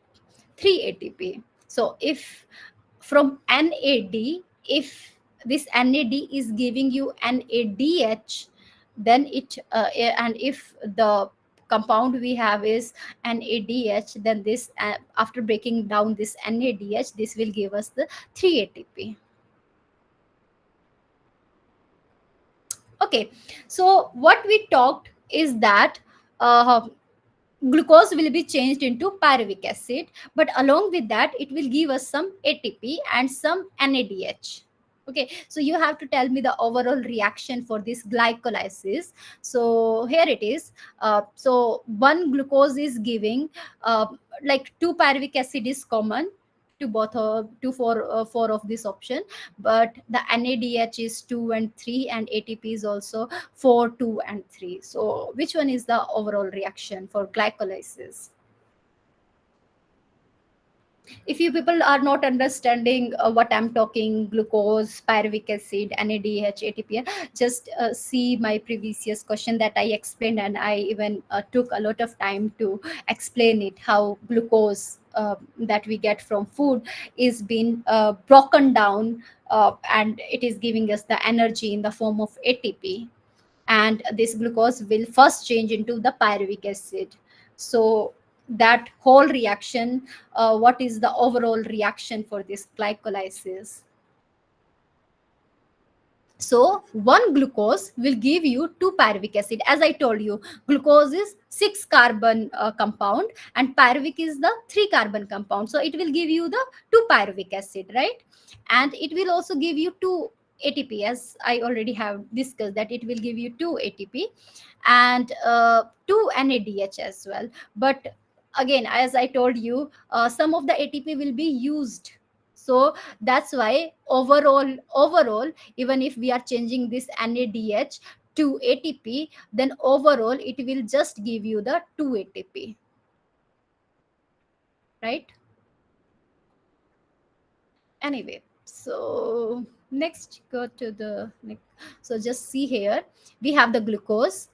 A: ATP. So if from NAD, if this NAD is giving you NADH, then and if the compound we have is NADH, then this after breaking down this NADH, this will give us the 3 ATP. Okay, so what we talked is that glucose will be changed into pyruvic acid, but along with that it will give us some ATP and some NADH. Okay, so you have to tell me the overall reaction for this glycolysis. So here it is. So one glucose is giving like 2 pyruvic acid is common to both to four of this option, but the NADH is 2 and 3, and ATP is also 4, 2, and 3. So which one is the overall reaction for glycolysis? If you people are not understanding what I'm talking, glucose, pyruvic acid, NADH, ATP, just see my previous question that I explained, and I even took a lot of time to explain it, how glucose that we get from food is being broken down, and it is giving us the energy in the form of ATP, and this glucose will first change into the pyruvic acid. So that whole reaction, what is the overall reaction for this glycolysis? So one glucose will give you 2 pyruvic acid. As I told you, glucose is 6 carbon compound, and pyruvic is the 3 carbon compound. So it will give you the 2 pyruvic acid, right? And it will also give you 2 ATP, as I already have discussed that it will give you 2 ATP and 2 NADH as well. But again, as I told you, some of the ATP will be used. So that's why overall, even if we are changing this NADH to ATP, then overall it will just give you the 2 ATP, right? Anyway, so next go to the next. So just see here, we have the glucose,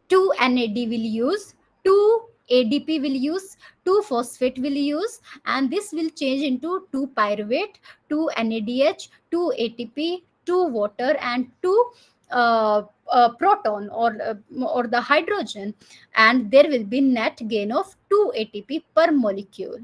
A: 2 NAD will use, 2 ADP will use, 2 phosphate will use, and this will change into 2 pyruvate, 2 NADH, 2 ATP, 2 water, and 2 proton, or the hydrogen, and there will be net gain of 2 ATP per molecule.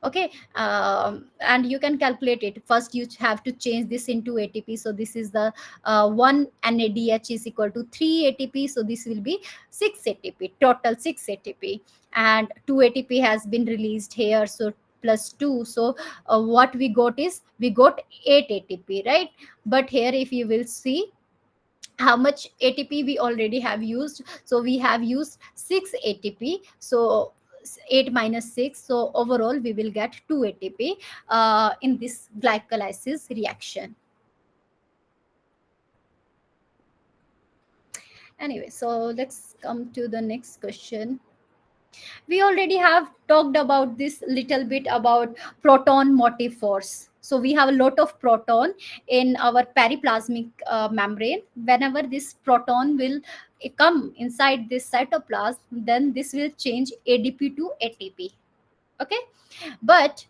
A: Okay, and you can calculate it. First you have to change this into ATP. So this is the 1 NADH is equal to 3 ATP, so this will be 6 ATP, total 6 ATP, and 2 ATP has been released here, so plus 2. So what we got is, we got 8 ATP, right? But here if you will see how much ATP we already have used, so we have used 6 ATP. So 8 minus 6, so overall we will get 2 ATP in this glycolysis reaction. Anyway, so let's come to the next question. We already have talked about this little bit about proton motive force. So we have a lot of proton in our periplasmic membrane. Whenever this proton will come inside this cytoplasm, then this will change ADP to ATP. Okay, but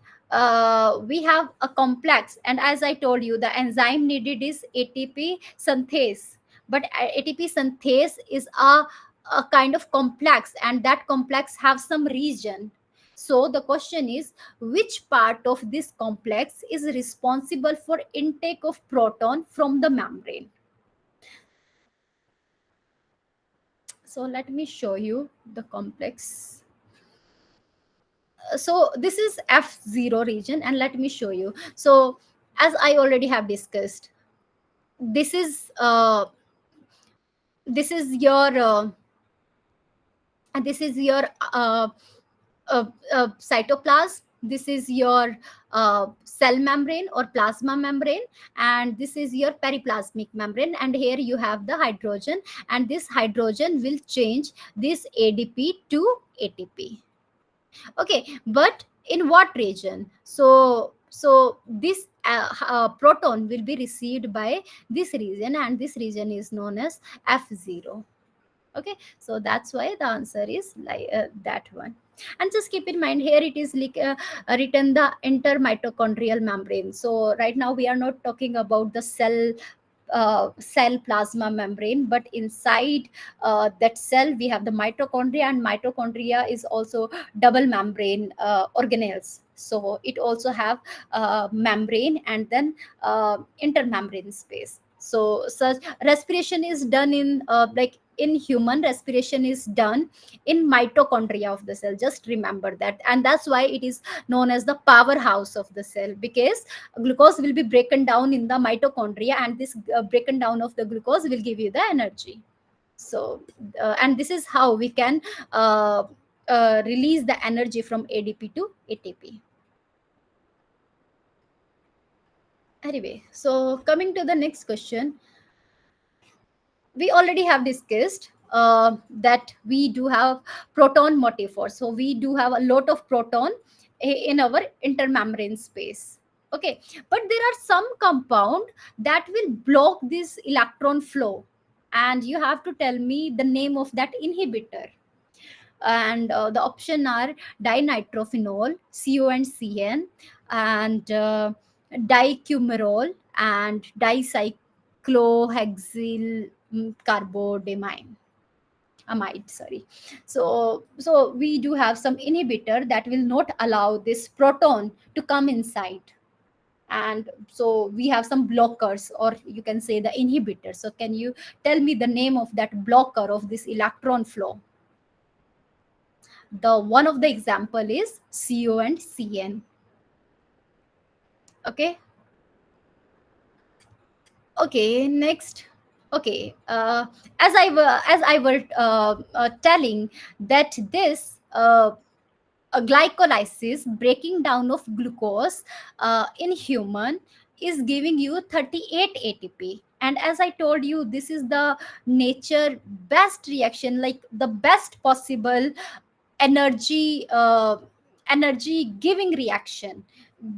A: we have a complex, and as I told you, the enzyme needed is ATP synthase. But ATP synthase is a kind of complex, and that complex have some region. So the question is, which part of this complex is responsible for intake of proton from the membrane? So let me show you the complex. So this is F0 region, and let me show you. So as I already have discussed, this is this is your this is your cytoplasm. This is your cell membrane or plasma membrane, and this is your periplasmic membrane, and here you have the hydrogen, and this hydrogen will change this ADP to ATP. Okay, but in what region? So this proton will be received by this region, and this region is known as F0. Okay, so that's why the answer is like that one. And just keep in mind, here it is like written the intermitochondrial membrane. So right now we are not talking about the cell plasma membrane, but inside that cell we have the mitochondria, and mitochondria is also double membrane organelles. So it also have membrane and then intermembrane space. So such respiration is done in like in human, respiration is done in mitochondria of the cell. Just remember that, and that's why it is known as the powerhouse of the cell, because glucose will be broken down in the mitochondria, and this broken down of the glucose will give you the energy. So and this is how we can release the energy from ADP to ATP. Anyway, so coming to the next question, we already have discussed that we do have proton motive force. So we do have a lot of proton in our intermembrane space. Okay, but there are some compound that will block this electron flow, and you have to tell me the name of that inhibitor. And the option are dinitrophenol, CO and CN, and dicumarol, and dicyclohexyl carbodamine amide, sorry. So we do have some inhibitor that will not allow this proton to come inside, and so we have some blockers, or you can say the inhibitors. So can you tell me the name of that blocker of this electron flow? The one of the example is CO and CN. Okay, okay, next. Okay, as I were telling that this glycolysis, breaking down of glucose in human, is giving you 38 ATP. And as I told you, this is the nature best reaction, like the best possible energy energy giving reaction,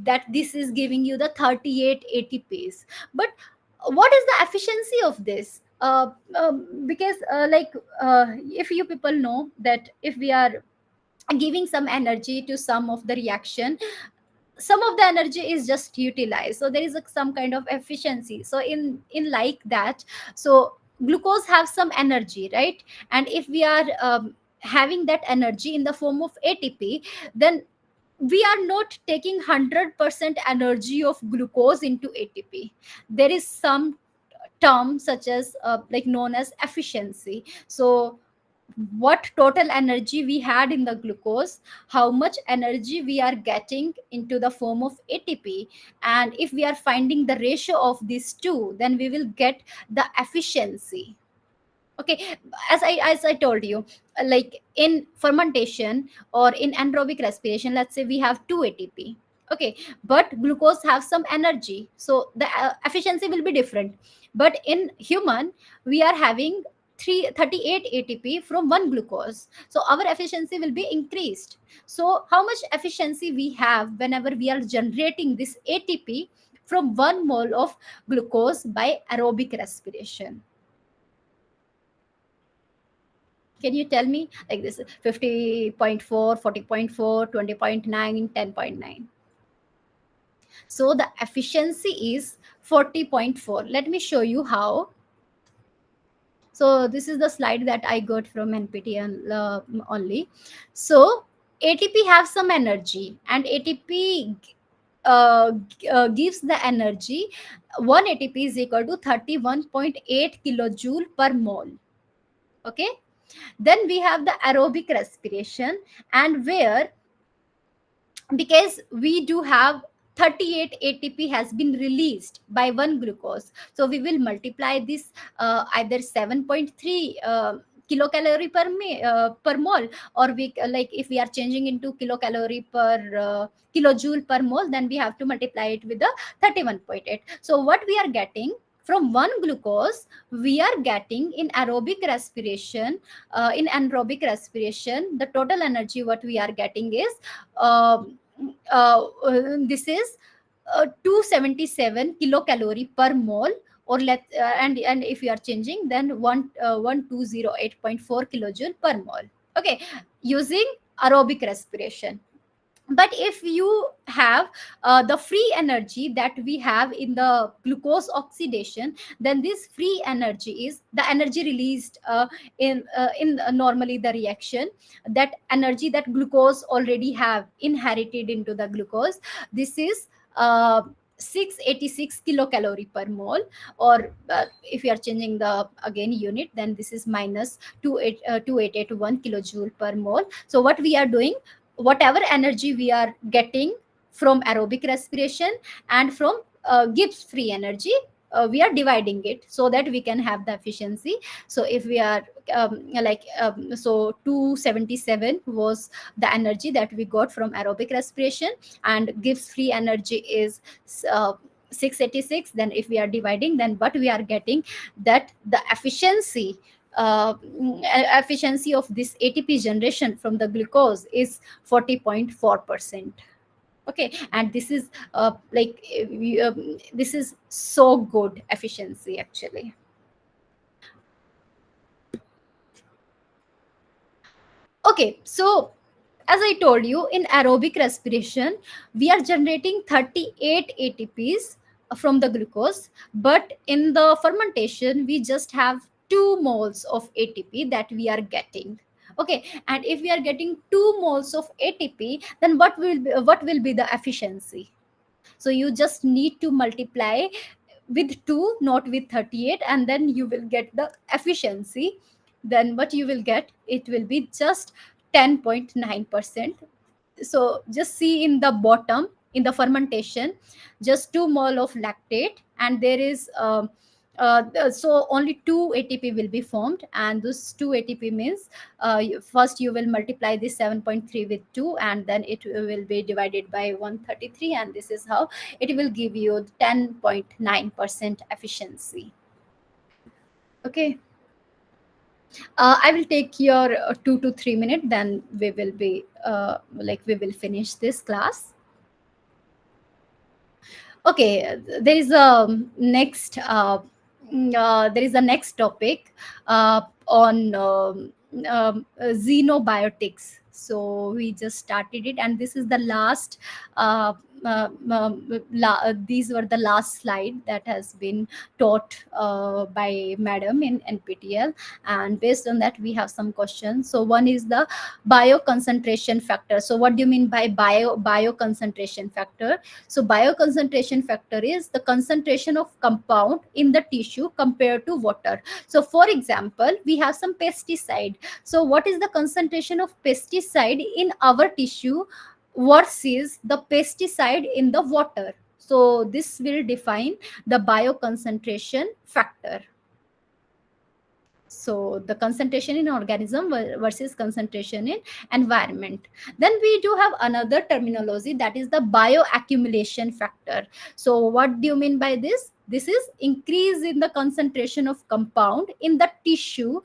A: that this is giving you the 38 ATPs. But what is the efficiency of this? Because if you people know that if we are giving some energy to some of the reaction, some of the energy is just utilized, so there is some kind of efficiency. So in like that, so glucose have some energy, right? And if we are having that energy in the form of ATP, then we are not taking 100% energy of glucose into ATP. There is some term such as like known as efficiency. So what total energy we had in the glucose, how much energy we are getting into the form of ATP, and if we are finding the ratio of these two, then we will get the efficiency. Okay, as I told you, like in fermentation or in anaerobic respiration, let's say we have 2 ATP. Okay, but glucose have some energy, so the efficiency will be different. But in human, we are having 38 ATP from one glucose. So our efficiency will be increased. So how much efficiency we have whenever we are generating this ATP from 1 mole of glucose by aerobic respiration? Can you tell me, like this 50.4, 40.4, 20.9, 10.9? So the efficiency is 40.4. Let me show you how. So this is the slide that I got from NPTEL only. So ATP have some energy, and ATP gives the energy. 1 ATP is equal to 31.8 kilojoule per mole. Okay. Then we have the aerobic respiration, and where, because we do have 38 ATP has been released by one glucose, so we will multiply this either 7.3 kilocalorie per mole, or we like if we are changing into kilocalorie per kilojoule per mole, then we have to multiply it with the 31.8. So what we are getting from one glucose, we are getting in aerobic respiration, the total energy what we are getting is um, this is 277 kilocalorie per mole, or and if you are changing, then 1208.4 kilojoule per mole. Okay, using aerobic respiration. But if you have the free energy that we have in the glucose oxidation, then this free energy is the energy released in normally the reaction, that energy that glucose already have inherited into the glucose. This is 686 kilocalorie per mole, or if you are changing the again unit, then this is minus 2881 kilojoule per mole. So what we are doing, whatever energy we are getting from aerobic respiration and from Gibbs free energy, we are dividing it so that we can have the efficiency. So if we are so 277 was the energy that we got from aerobic respiration, and Gibbs free energy is 686. Then if we are dividing, then what we are getting, that the efficiency of this ATP generation from the glucose is 40.4%. Okay, and this is this is so good efficiency actually. Okay, so as I told you, in aerobic respiration, we are generating 38 ATPs from the glucose, but in the fermentation, we just have 2 moles of ATP that we are getting. Okay, and if we are getting 2 moles of ATP, then what will be the efficiency? So you just need to multiply with 2, not with 38, and then you will get the efficiency. Then what you will get, it will be just 10.9%. So just see in the bottom, in the fermentation, just 2 mole of lactate, and there is so only 2 ATP will be formed, and this 2 ATP means first you will multiply this 7.3 with 2, and then it will be divided by 133, and this is how it will give you 10.9% efficiency. Okay. I will take your 2 to 3 minutes, then we will be we will finish this class. Okay, there is a next there is a next topic on xenobiotics. So we just started it, and this is the last these were the last slide that has been taught by madam in NPTEL, and based on that we have some questions. So one is the bioconcentration factor. So what do you mean by bioconcentration factor? So bioconcentration factor is the concentration of compound in the tissue compared to water. So for example, we have some pesticide. So what is the concentration of pesticide in our tissue versus the pesticide in the water? So this will define the bioconcentration factor. So the concentration in organism versus concentration in environment. Then we do have another terminology, that is the bioaccumulation factor. So what do you mean by this? This is increase in the concentration of compound in the tissue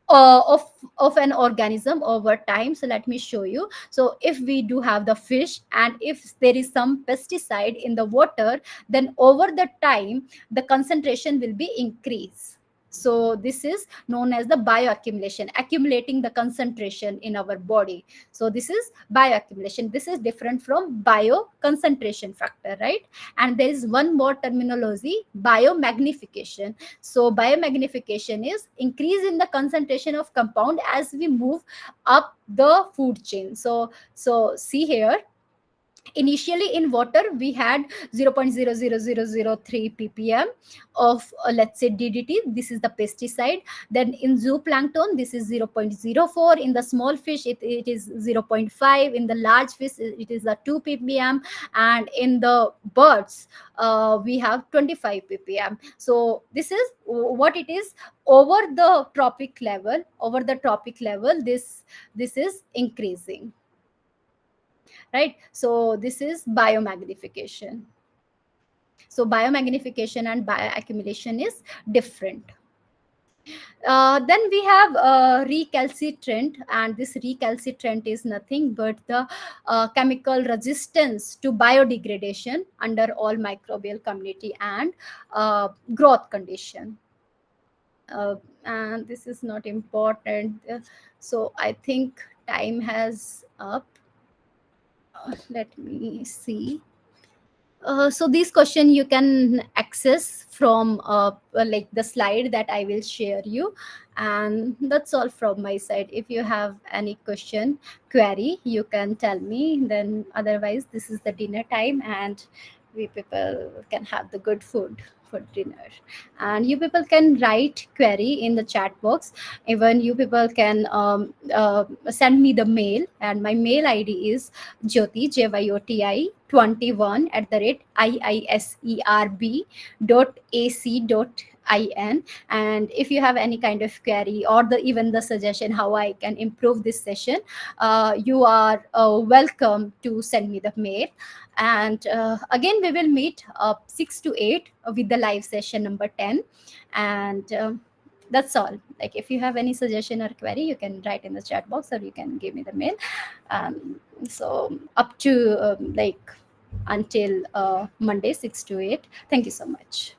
A: of an organism over time. So let me show you. So if we do have the fish, and if there is some pesticide in the water, then over the time the concentration will be increased. So this is known as the bioaccumulation, accumulating the concentration in our body. So this is bioaccumulation. This is different from bio concentration factor, right? And there is one more terminology, biomagnification. So biomagnification is increase in the concentration of compound as we move up the food chain. So see here, initially in water we had 0.00003 ppm of let's say DDT, this is the pesticide. Then in zooplankton this is 0.04, in the small fish it is 0.5, in the large fish it is a 2 ppm, and in the birds we have 25 ppm. So this is what it is over the tropic level. Over the tropic level this is increasing, right? So this is biomagnification. So biomagnification and bioaccumulation is different. Then we have recalcitrant, and this recalcitrant is nothing but the chemical resistance to biodegradation under all microbial community and growth condition. And this is not important. So I think time has up. Let me see. So these question you can access from like the slide that I will share you, and that's all from my side. If you have any question, query, you can tell me. Then otherwise, this is the dinner time, and we people can have the good food for dinner. And you people can write query in the chat box. Even you people can send me the mail, and my mail ID is Jyoti, JYOTI 21 at the rate IISERB dot AC dot in. And if you have any kind of query, or the even the suggestion how I can improve this session, you are welcome to send me the mail. And again we will meet 6 to 8 with the live session number 10. And that's all. Like if you have any suggestion or query, you can write in the chat box, or you can give me the mail. So up to like until Monday 6 to 8. Thank you so much.